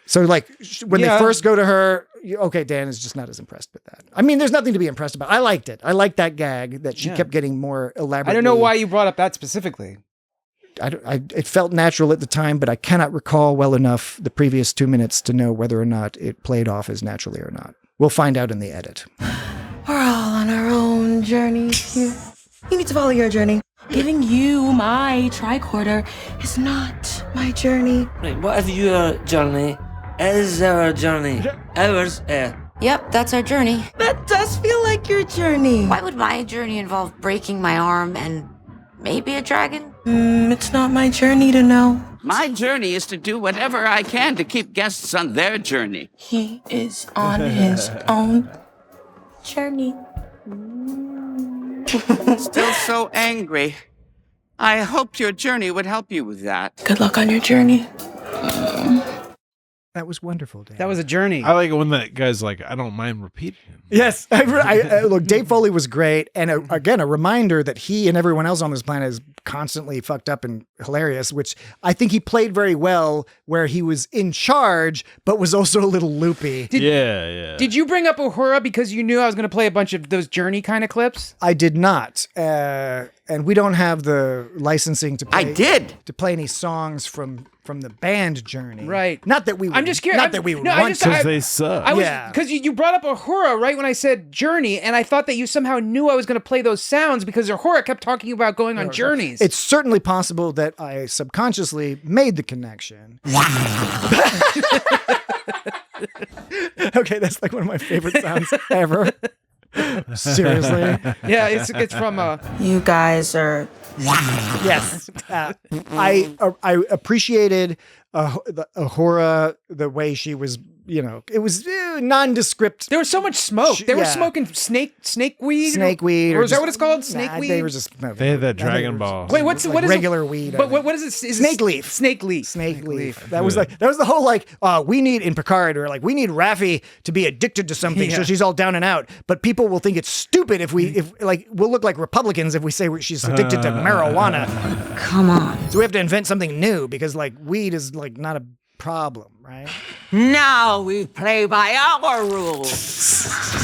So, like, when they first go to her, okay, Dan is just not as impressed with that. I mean, there's nothing to be impressed about. I liked it. I liked that gag that she kept getting more elaborate. I don't know why you brought up that specifically. It felt natural at the time, but I cannot recall well enough the previous 2 minutes to know whether or not it played off as naturally or not. We'll find out in the edit. We're all on our own journeys here. You need to follow your journey. Giving you my tricorder is not my journey. Right, what if your journey is our journey? Ours, Yep, that's our journey. That does feel like your journey. Why would my journey involve breaking my arm and maybe a dragon? It's not my journey to know. My journey is to do whatever I can to keep guests on their journey. He is on his own journey. Still so angry. I hoped your journey would help you with that. Good luck on your journey. That was wonderful, Dan. That was a journey. I like it when that guy's like, I don't mind repeating it. Yes. Look, Dave Foley was great. And again, a reminder that he and everyone else on this planet is constantly fucked up and hilarious, which I think he played very well, where he was in charge, but was also a little loopy. Did you bring up Uhura because you knew I was going to play a bunch of those journey kind of clips? I did not. And we don't have the licensing to play. I did. To play any songs from the band Journey. Right. Not that we would, I'm just curious. Not that we would want to. Because they suck. Because you brought up Ahura right when I said journey, and I thought that you somehow knew I was going to play those sounds because Ahura kept talking about going on journeys. It's certainly possible that I subconsciously made the connection. Okay, that's like one of my favorite sounds ever. Seriously. Yeah, it's from You guys are. Yes. I appreciated Ahura, the way she was, it was nondescript. There was so much smoke. They were smoking snakeweed. Snakeweed. Or is that what it's called? Snakeweed? They were just. They had that Dragon Ball. Wait, what is regular it? weed? But what is it? Snake leaf. Snake leaf. Snake leaf. That was the whole we need in Picard, or we need Raffi to be addicted to something, so she's all down and out. But people will think it's stupid if we'll look like Republicans if we say she's addicted to marijuana. Come on. So we have to invent something new because weed is not a problem, right? Now we play by our rules.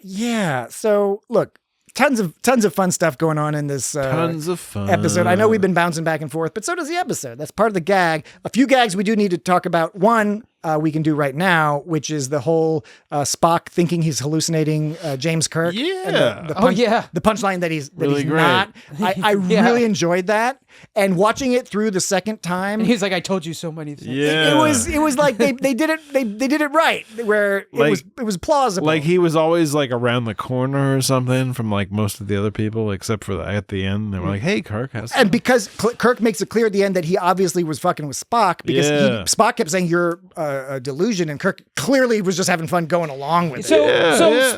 Yeah. So look, tons of fun stuff going on in this Tons of fun episode. I know we've been bouncing back and forth, but so does the episode. That's part of the gag. A few gags we do need to talk about. One we can do right now, which is the whole Spock thinking he's hallucinating James Kirk. Yeah. And the punchline that he's not. I really enjoyed that. And watching it through the second time, and he's like, "I told you so many things." Yeah. It was like they did it. They did it right, where it was plausible. Like he was always around the corner or something from most of the other people, except for at the end. They were like, "Hey, Kirk." And because Kirk makes it clear at the end that he obviously was fucking with Spock, because Spock kept saying you're a delusion, and Kirk clearly was just having fun going along with it. So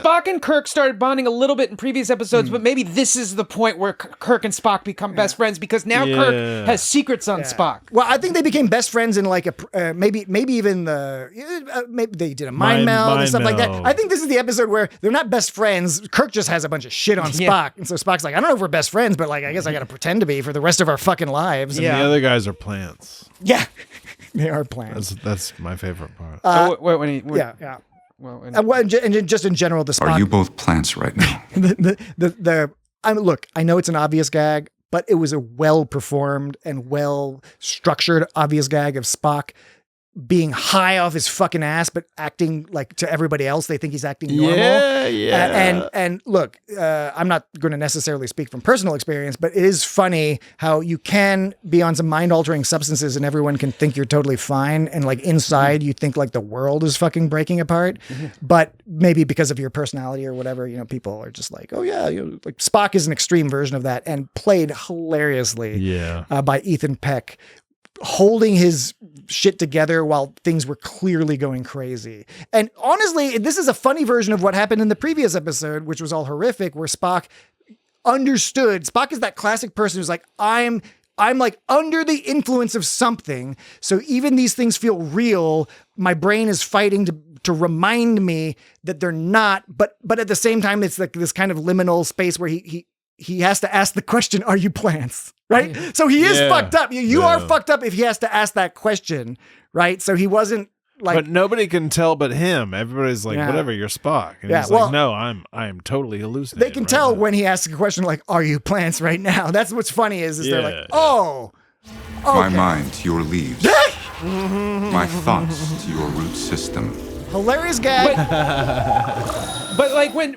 Spock and Kirk started bonding a little bit in previous episodes, but maybe this is the point where Kirk and Spock become best friends, because now Kirk has secrets on Spock. Well, I think they became best friends in maybe even maybe they did a mind meld and stuff like that. I think this is the episode where they're not best friends. Kirk just has a bunch of shit on Spock, and so Spock's like, I don't know if we're best friends, but I guess I got to pretend to be for the rest of our fucking lives. And the other guys are plants. Yeah. They are plants. That's my favorite part. Well, and just in general, the Spock. Are you both plants right now? Look, I know it's an obvious gag, but it was a well performed and well structured obvious gag of Spock being high off his fucking ass, but acting like to everybody else, they think he's acting normal. Yeah. And look, I'm not going to necessarily speak from personal experience, but it is funny how you can be on some mind altering substances and everyone can think you're totally fine. And like inside you think like the world is fucking breaking apart, but maybe because of your personality or whatever, you know, people are just like, oh yeah, like Spock is an extreme version of that and played hilariously by Ethan Peck, holding his shit together while things were clearly going crazy. And honestly, this is a funny version of what happened in the previous episode, which was all horrific, where Spock understood. Spock is that classic person who's like, I'm like under the influence of something. So even these things feel real. My brain is fighting to remind me that they're not, but at the same time, it's like this kind of liminal space where he has to ask the question, are you plants? Right? So he is fucked up. You are fucked up if he has to ask that question, right? So he wasn't like... But nobody can tell but him. Everybody's like, whatever, you're Spock. And he's like, no, I'm totally hallucinating. They can tell when he asks a question like, are you plants right now? That's what's funny is they're like, oh, okay. My mind to your leaves. My thoughts to your root system. Hilarious gag. But like when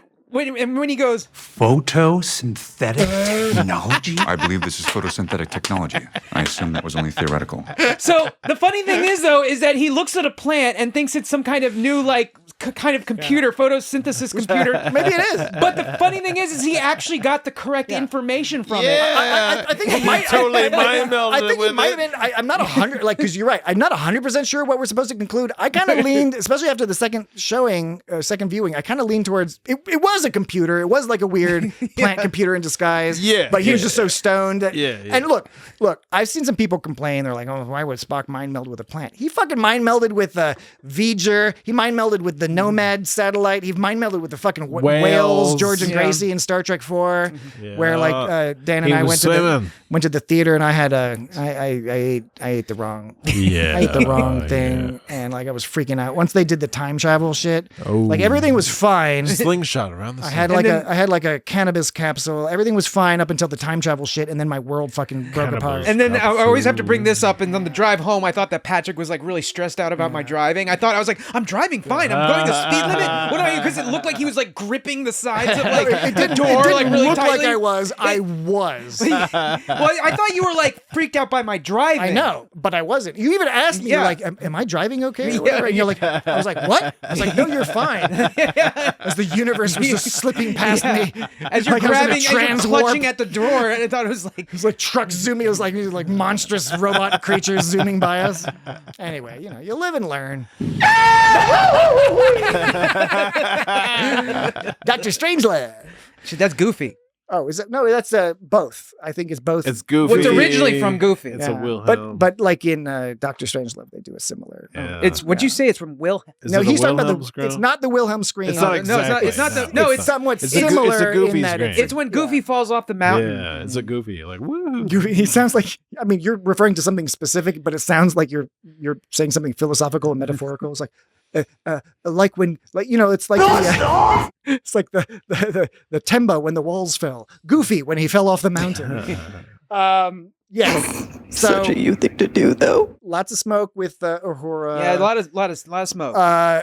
he goes, photosynthetic technology? I believe this is photosynthetic technology. I assume that was only theoretical. So the funny thing is that he looks at a plant and thinks it's some kind of new like kind of computer, photosynthesis computer. Maybe it is. But the funny thing is he actually got the correct information from it. I think he might totally mind melded. I think it might have been. I'm not 100, like, because you're right. I'm not 100% sure what we're supposed to conclude. I kind of leaned, especially after the second viewing, I kind of leaned towards it was a computer. It was like a weird plant computer in disguise. But he was just so stoned. And look, I've seen some people complain. They're like, oh, why would Spock mind meld with a plant? He fucking mind melded with V'ger. He mind melded with the Nomad satellite. He mind melded with the fucking whales, George and Gracie in Star Trek 4, where like Dan and I went to the theater and I had I ate the wrong thing and like I was freaking out. Once they did the time travel shit, like everything was fine. Slingshot around the I had like a cannabis capsule. Everything was fine up until the time travel shit, and then my world fucking broke apart. And then I always have to bring this up. And on the drive home, I thought that Patrick was like really stressed out about my driving. I was like, I'm driving fine. I'm going the speed limit. What do I do? Because it looked like he was like gripping the sides of like the door, like really look tightly. Like I was. Well, I thought you were like freaked out by my driving. I know, but I wasn't. You even asked me, you're like, am I driving okay? Or whatever? And you're like, I was like, what? I was like, no, you're fine. As the universe was just slipping past me. As you're grabbing, as you're clutching at the door, and I thought it was like trucks zooming. It was like monstrous robot creatures zooming by us. Anyway, you live and learn. Dr. Strangelove. That's Goofy. Oh, is it? No, that's both. I think it's both. It's Goofy. Well, it's originally from Goofy. It's a Wilhelm. But like in Dr. Strangelove, they do a similar. It's what'd you say? It's from Wilhelm. No, he's talking about it's not the Wilhelm scream. It's not exactly. It's not the. No, it's somewhat similar. It's a Goofy in that scream. It's when Goofy falls off the mountain. Yeah, it's a Goofy. Like woo. Goofy. He sounds like. I mean, you're referring to something specific, but it sounds like you're saying something philosophical and metaphorical. It's like. Like when, like it's like it's like the Temba when the walls fell. Goofy when he fell off the mountain. Yes. So, such a you thing to do, though. Lots of smoke with Uhura. Yeah, a lot of smoke.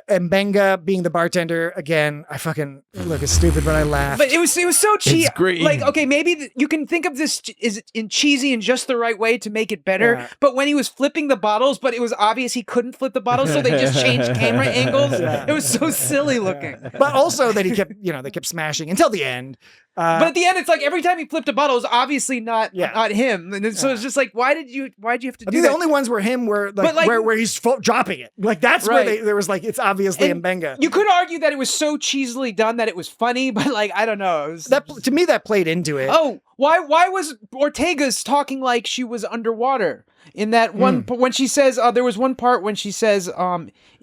And Benga being the bartender again. I fucking look, it's stupid, but I laughed. But it was so cheesy. It's great. Like, okay, maybe you can think of this is in cheesy in just the right way to make it better. Yeah. But when he was flipping the bottles, but it was obvious he couldn't flip the bottles, so they just changed camera angles. Yeah. It was so silly looking. But also that he kept, they kept smashing until the end. But at the end, it's like every time he flipped a bottle, it was obviously not him, and so it's just like, why'd you have to do that? The only ones where him were where he's dropping it. Like that's where there was like it's obviously Mbenga. You could argue that it was so cheesily done that it was funny, but like I don't know. To me that played into it. Oh, why was Ortega's talking like she was underwater in that one when she says there was one part when she says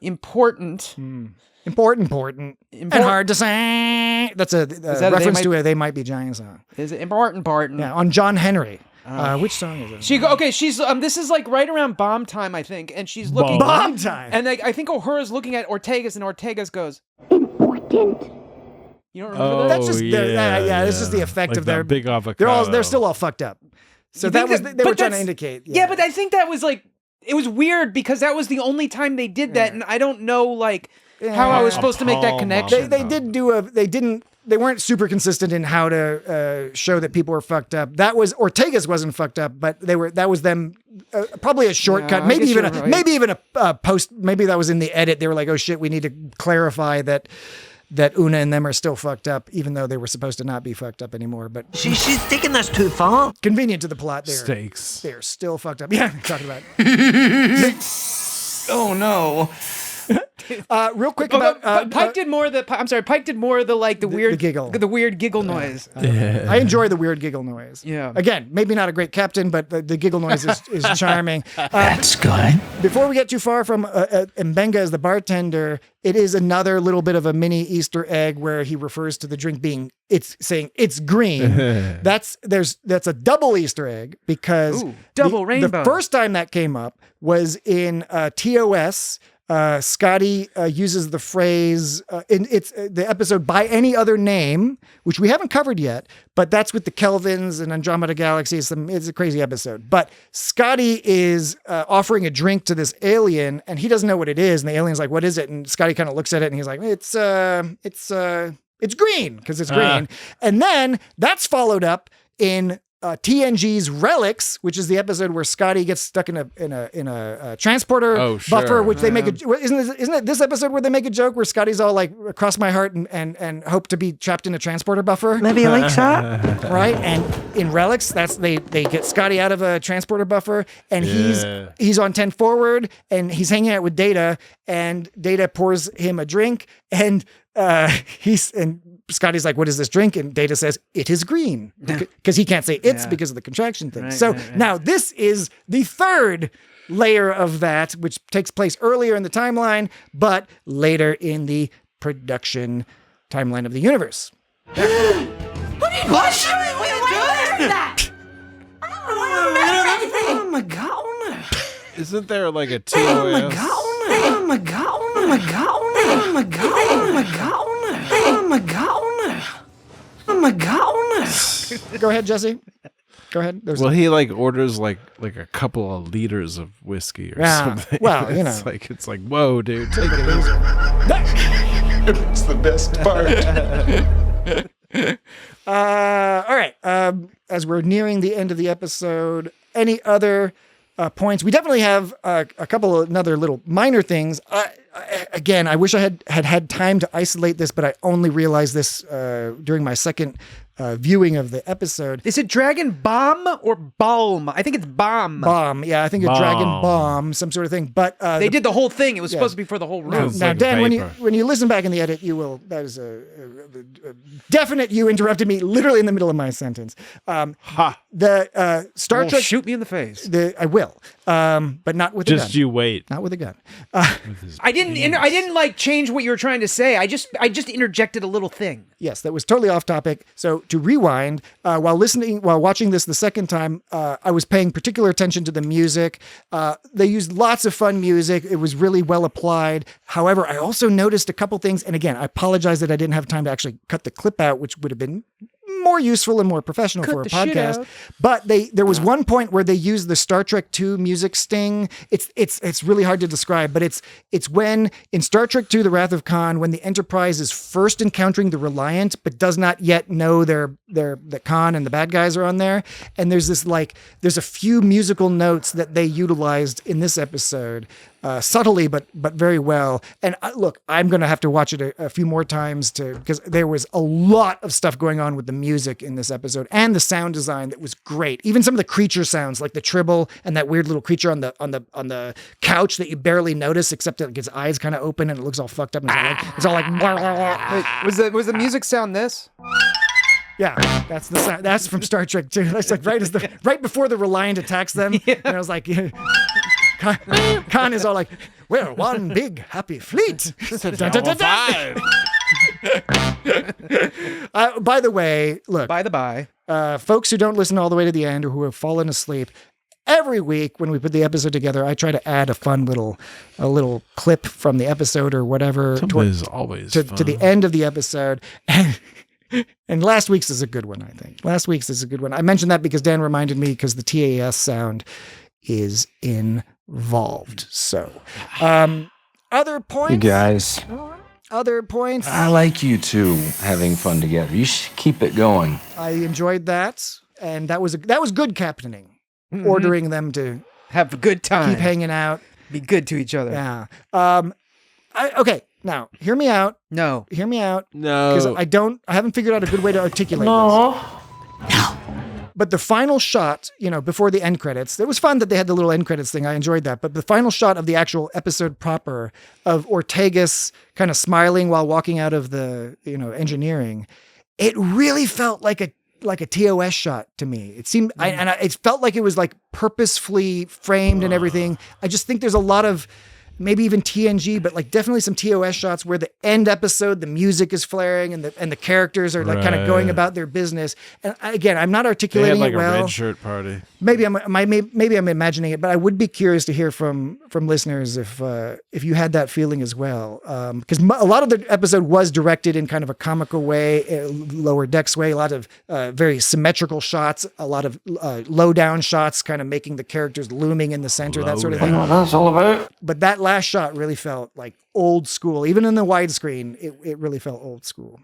important. Important, and hard to say. That's a reference to a They Might Be Giants song. Is it important? Yeah, on John Henry. Which song is it? She's this is like right around bomb time, I think, and she's looking bomb time, and I think Uhura's looking at Ortega's, and Ortega's goes important. You don't remember that? That's just this is the effect like of their big avocado. They're still all fucked up. So that was they were trying to indicate. Yeah, but I think that was like. it was weird because that was the only time they did that, and I don't know like how I was supposed to make that connection. They weren't super consistent in how to show that people were fucked up. That was Ortega's wasn't fucked up, but that was them probably a shortcut. Yeah, maybe even a post. Maybe that was in the edit. They were like, oh shit, we need to clarify that Una and them are still fucked up, even though they were supposed to not be fucked up anymore. But she's taking this too far. Convenient to the plot. Stakes. They're still fucked up. Yeah, talking about. Oh no. Real quick about Pike did more of the. I'm sorry, Pike did more of the weird giggle, the weird giggle noise. I enjoy the weird giggle noise. Yeah. Again, maybe not a great captain, but the giggle noise is charming. That's good. Before we get too far from Mbenga as the bartender, it is another little bit of a mini Easter egg where he refers to the drink being saying it's green. That's a double Easter egg because double rainbow. The first time that came up was in TOS. Scotty uses the phrase in the episode by any other name, which we haven't covered yet, but that's with the Kelvins and Andromeda Galaxy. It's a crazy episode. But Scotty is offering a drink to this alien, and he doesn't know what it is. And the alien's like, "What is it?" And Scotty kind of looks at it, and he's like, "It's green because it's green." And then that's followed up in TNG's Relics, which is the episode where Scotty gets stuck in a transporter buffer, which they make isn't it this episode where they make a joke where Scotty's all like, "Cross my heart and hope to be trapped in a transporter buffer." Maybe he likes that. Right? And in Relics, they get Scotty out of a transporter buffer, and he's on 10 forward, and he's hanging out with Data, and Data pours him a drink, and Scotty's like, "What is this drink?" And Data says, "It is green," because he can't say it's because of the contraction thing. Now this is the third layer of that, which takes place earlier in the timeline, but later in the production timeline of the universe. What should we do that? I don't remember anything. Oh my god. Isn't there like a TOS? Oh my god. Oh my god. Oh my god. Oh my god. Oh my god. Oh my god. Oh my god. Go ahead, Jesse. Go ahead. He like orders like a couple of liters of whiskey or something. Well, you know, it's like whoa, dude, take it easy. It's the best part. All right. As we're nearing the end of the episode, any other points? We definitely have a couple of other little minor things. Again, I wish I had time to isolate this, but I only realized this during my second viewing of the episode. Is it Dragon Bomb or Balm? I think it's Bomb. Bomb, yeah, I think a Dragon Bomb, some sort of thing. But they did the whole thing. It was supposed to be for the whole room. Now, Dan, when you listen back in the edit, you will. That is a definite. You interrupted me literally in the middle of my sentence. The Star Trek. Shoot me in the face. I will, but not with a gun. Just you wait. Not with a gun. I didn't like change what you were trying to say. I just interjected a little thing. Yes, that was totally off topic. So to rewind, while watching this the second time, I was paying particular attention to the music. They used lots of fun music. It was really well applied. However, I also noticed a couple things. And again, I apologize that I didn't have time to actually cut the clip out, which would have been more useful and more professional for a podcast. But there was one point where they used the Star Trek II music sting. It's really hard to describe, but it's when in Star Trek II: The Wrath of Khan, when the Enterprise is first encountering the Reliant, but does not yet know that Khan and the bad guys are on there. And there's a few musical notes that they utilized in this episode. Subtly, but very well. And look, I'm going to have to watch it a few more times because there was a lot of stuff going on with the music in this episode and the sound design that was great. Even some of the creature sounds, like the tribble and that weird little creature on the couch that you barely notice, except that its eyes kind of open and it looks all fucked up. And it's all like. Wait, was the music sound this? Yeah, that's the sound. That's from Star Trek 2. That's like right before the Reliant attacks them. Yeah. And I was like. Khan is all like, "We're one big happy fleet." By the way, look. By the by, folks who don't listen all the way to the end or who have fallen asleep, every week when we put the episode together, I try to add a little clip from the episode or whatever to the end of the episode. And last week's is a good one, I think. Last week's is a good one. I mentioned that because Dan reminded me because the TAS sound is in involved. So, other points? You guys. Other points? I like you two having fun together. You should keep it going. I enjoyed that. And that was good captaining. Ordering them to have a good time. Keep hanging out. Be good to each other. Yeah. Okay. Now, hear me out. No. Hear me out. No. Because I haven't figured out a good way to articulate this. But the final shot, before the end credits, it was fun that they had the little end credits thing. I enjoyed that. But the final shot of the actual episode proper of Ortegas kind of smiling while walking out of the, engineering, it really felt like a TOS shot to me. It seemed, it felt like it was like purposefully framed and everything. I just think there's a lot of, maybe even TNG, but like definitely some TOS shots where the end episode, the music is flaring and the characters are like kind of going about their business. And again, I'm not articulating they had like it well. a red shirt party. Maybe I'm imagining it, but I would be curious to hear from listeners if you had that feeling as well. Because a lot of the episode was directed in kind of a comical way, lower decks way, a lot of very symmetrical shots, a lot of low down shots, kind of making the characters looming in the center, that sort of thing. What that's all about. But that last shot really felt like old school. Even in the widescreen, it really felt old school.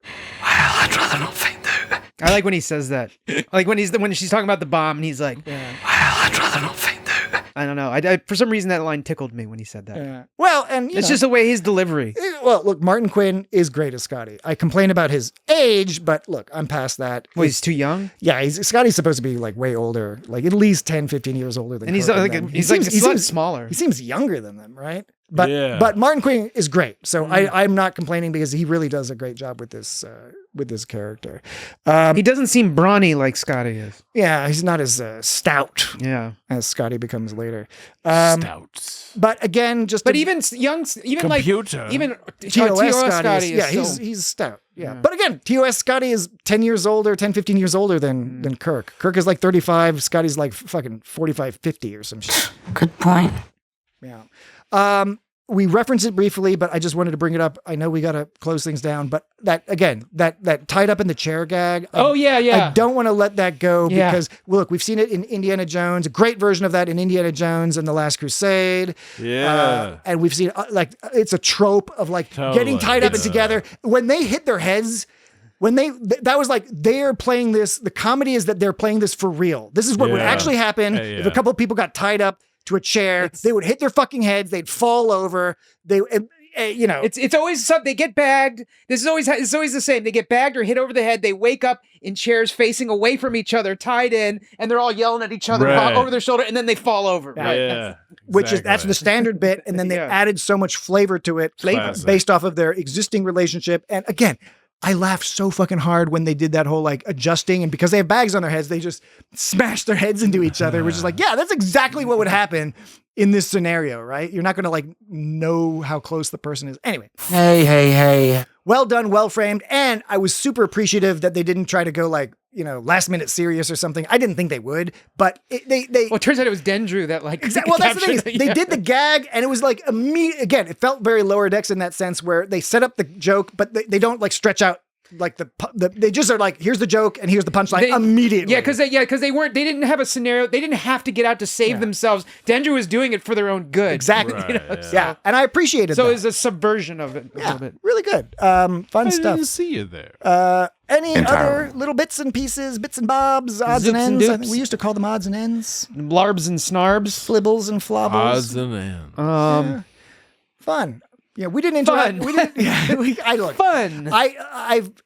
Well, I'd rather not find out. I like when he says that. Like when she's talking about the bomb and he's like, well, I'd rather not find out. I don't know. I for some reason that line tickled me when he said that. Yeah. Well, and it's just the way his delivery. Well, look, Martin Quinn is great as Scotty. I complain about his age, but look, I'm past that. Well, he's too young? Yeah, Scotty's supposed to be like way older, like at least 10, 15 years older than And he's Kirk like and them. he seems smaller. He seems younger than them, right? But Martin Quinn is great. So I'm not complaining because he really does a great job with this character. He doesn't seem brawny like Scotty is. Yeah, he's not as stout. Yeah, as Scotty becomes later. Stout. But again, even computer. like even TOS Scotty is he's stout. Yeah. But again, TOS Scotty is 10, 15 years older than Kirk. Kirk is like 35. Scotty's like fucking 45, 50 or some shit. Good point. Yeah. We referenced it briefly, but I just wanted to bring it up. I know we got to close things down, but that tied up in the chair gag. I don't want to let that go because look, we've seen it in Indiana Jones, a great version of that in Indiana Jones and The Last Crusade. Yeah. And we've seen it's a trope of getting tied up and together. When they hit their heads, that was like, they're playing this, the comedy is that they're playing this for real. This is what would actually happen if a couple of people got tied up to a chair. They would hit their fucking heads. They'd fall over. It's always something. They get bagged. It's always the same. They get bagged or hit over the head. They wake up in chairs facing away from each other, tied in, and they're all yelling at each other over their shoulder, and then they fall over. Yeah. That's the standard bit, and then they added so much flavor to it based off of their existing relationship. And again, I laughed so fucking hard when they did that whole adjusting, and because they have bags on their heads, they just smash their heads into each other, which is that's exactly what would happen in this scenario, right? You're not going to know how close the person is. Anyway. Hey. Well done, well framed. And I was super appreciative that they didn't try to go last minute serious or something. I didn't think they would, but they well, it turns out it was Dendrew that exactly. Well, that's the thing. They did the gag and it was immediate. Again, it felt very Lower Decks in that sense where they set up the joke, but they don't stretch out they just are here's the joke and here's the punchline immediately. Yeah, because they didn't have a scenario. They didn't have to get out to save themselves. Dendrew was doing it for their own good. Exactly. Right, and I appreciated so that. it was a subversion of it. Yeah, really good. Fun stuff. I didn't see you there. Any other little bits and pieces, bits and bobs, odds and ends? I think we used to call them odds and ends. Blarbs and snarbs. Flibbles and flobbles. Odds and ends. Fun. Yeah, we didn't interact. Fun.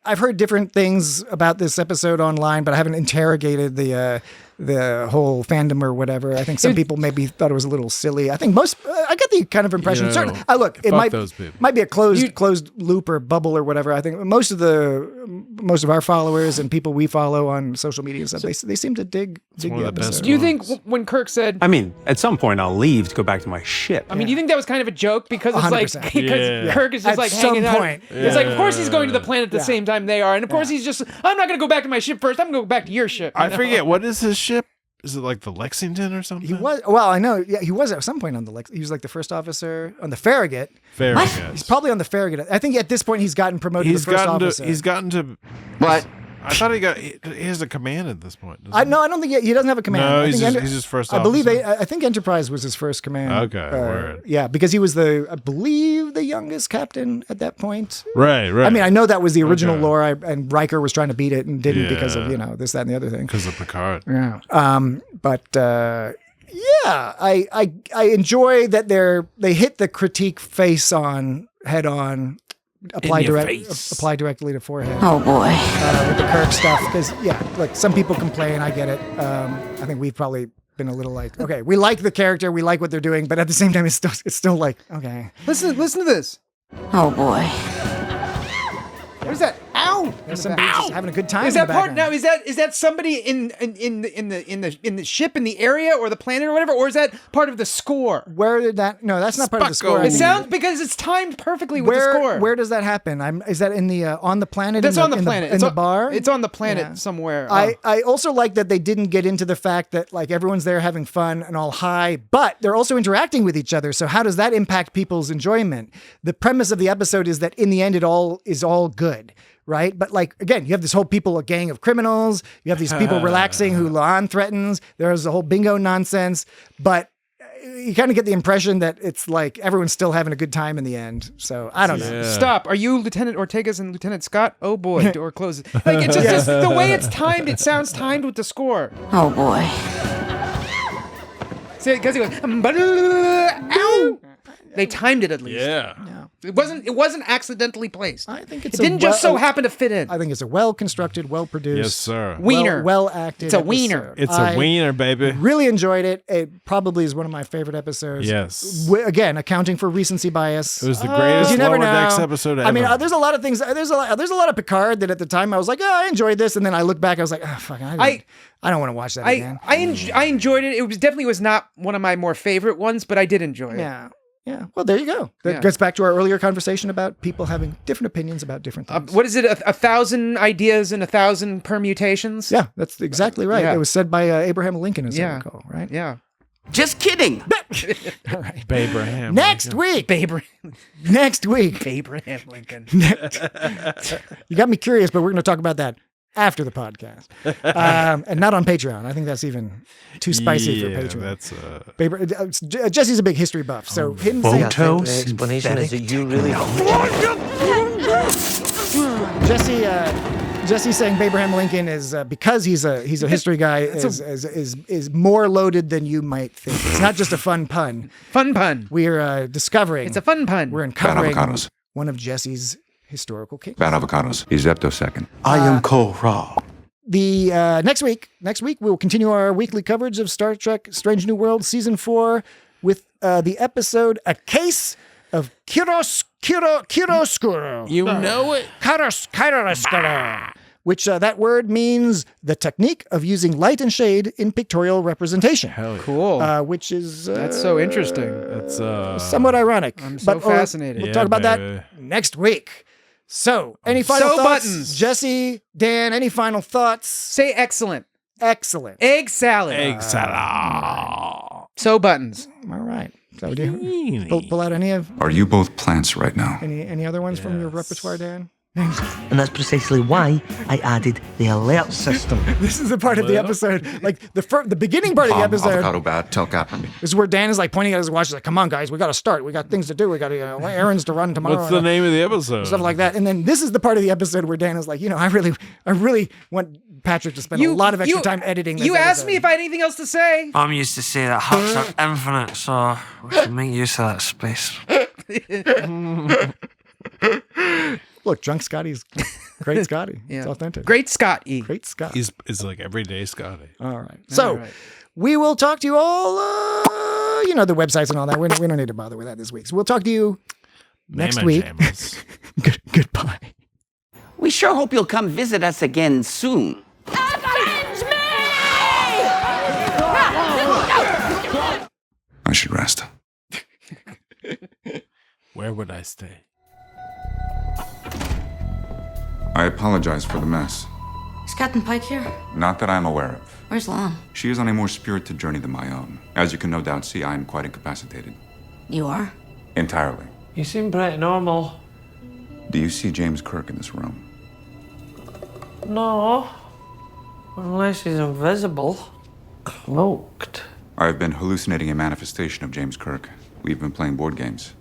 I've heard different things about this episode online, but I haven't interrogated the whole fandom or whatever. I think some people maybe thought it was a little silly. I think I get the kind of impression. Certainly, look, it might be a closed loop or bubble or whatever. I think most of our followers and people we follow on social media and stuff, they seem to dig the episode. Do you think when Kirk said, I mean, at some point I'll leave to go back to my ship. I mean, do you think that was kind of a joke because it's 100%. because Kirk is just at hanging some out. point. It's of course he's going to the planet at the same time they are, and of course he's just, I'm not going to go back to my ship first. I'm going to go back to your ship. I forget, what is his ship? Is it the Lexington or something? He was. Well, I know. Yeah, he was at some point on the He was the first officer on the Farragut. Farragut. He's probably on the Farragut. I think at this point he's gotten promoted to first officer. He's gotten to what? I thought he has a command at this point. I don't think he doesn't have a command. No, I he's think his first I believe officer. I think Enterprise was his first command. Okay, word. Yeah, because he was I believe the youngest captain at that point. Right. I mean, I know that was the original lore, and Riker was trying to beat it and didn't because of this, that, and the other thing. Because of Picard. Yeah. I enjoy that they hit the critique head on. Apply directly to forehead. Oh boy. With the Kirk stuff, because like some people complain. I get it. I think we've probably been a little like, okay, we like the character, we like what they're doing, but at the same time, it's still like, okay. Listen to this. Oh boy. What is that? Ow! There's somebody just having a good time. Is that part now? Is that somebody in the ship in the area or the planet or whatever, or is that part of the score? Where did that? No, that's not part of the score. It sounds because it's timed perfectly with the score. Where does that happen? Is that in the on the planet? That's on the planet. In the bar. It's on the planet somewhere. I also like that they didn't get into the fact that like everyone's there having fun and all high, but they're also interacting with each other. So how does that impact people's enjoyment? The premise of the episode is that in the end, it all is all good. Right. But like, again, you have this whole a gang of criminals. You have these people relaxing who La'an threatens. There's a whole bingo nonsense. But you kind of get the impression that it's like everyone's still having a good time in the end. So I don't know. Stop. Are you Lieutenant Ortegas and Lieutenant Scott? Oh boy. Door closes. Like it's just the way it's timed. It sounds timed with the score. Oh boy. See, because he goes, ow. They timed it at least. Yeah. It wasn't accidentally placed. I think it didn't just so happen to fit in. I think it's a well-constructed, well-produced. Yes, sir. Wiener. Well-acted. It's a wiener. It's a wiener, baby. Really enjoyed it. It probably is one of my favorite episodes. Yes. Again, accounting for recency bias. It was the greatest Lower Decks episode ever. I mean, there's a lot of things. There's a lot of Picard that at the time I was like, I enjoyed this, and then I look back, I was like, oh fuck, I don't want to watch that again. I enjoyed it. It definitely was not one of my more favorite ones, but I did enjoy it. Yeah. Yeah. Well, there you go. That gets back to our earlier conversation about people having different opinions about different things. What is it? 1,000 ideas and 1,000 permutations? Yeah, that's exactly right. Yeah. It was said by Abraham Lincoln, as I recall, right? Yeah. Just kidding. All right. Abraham. Next week. Next week. Abraham Lincoln. You got me curious, but we're going to talk about that after the podcast, and not on Patreon. I think that's even too spicy for Patreon. Jesse's a big history buff, so him saying the explanation is that you really Jesse saying Abraham Lincoln is because he's a history guy is more loaded than you might think. It's not just a fun pun. Fun pun. We're discovering. It's a fun pun. We're uncovering one of Jesse's historical kings. Bad avocados. Ezepto second. I am Korra. The next week we will continue our weekly coverage of Star Trek Strange New World Season 4 with the episode A Case of Chiaroscuro. You know it. Chiaroscuro. Which that word means the technique of using light and shade in pictorial representation. Hell yeah. Cool. Which is that's so interesting. That's somewhat ironic. I'm so fascinated. We'll talk about that next week. So, any final thoughts? Buttons. Jesse, Dan, any final thoughts? Say excellent. Excellent. Egg salad. Egg salad. So buttons. All right. So do you pull out any of? Are you both plants right now? Any other ones from your repertoire, Dan? And that's precisely why I added the alert system. This is the part of the episode, like the beginning part of the episode. Avocado bad. Tell Captain. This is where Dan is like pointing at his watch, like, "Come on, guys, we got to start. We got things to do. We got errands to run tomorrow." What's the name of the episode? Stuff like that. And then this is the part of the episode where Dan is like, I really want Patrick to spend a lot of extra time editing this episode. Asked me if I had anything else to say. Mom used to say that hearts are infinite, so we should make use of that space. Look, drunk Scotty's great Scotty. Yeah. It's authentic. Great Scotty. Great Scotty. He's like everyday Scotty. All right. So we will talk to you all, the websites and all that. We don't need to bother with that this week. So we'll talk to you next week. Goodbye. We sure hope you'll come visit us again soon. I should rest. Where would I stay? I apologize for the mess. Is Captain Pike here? Not that I'm aware of. Where's Lon? She is on a more spirited journey than my own. As you can no doubt see, I am quite incapacitated. You are? Entirely. You seem pretty normal. Do you see James Kirk in this room? No. Unless he's invisible. Cloaked. I've been hallucinating a manifestation of James Kirk. We've been playing board games.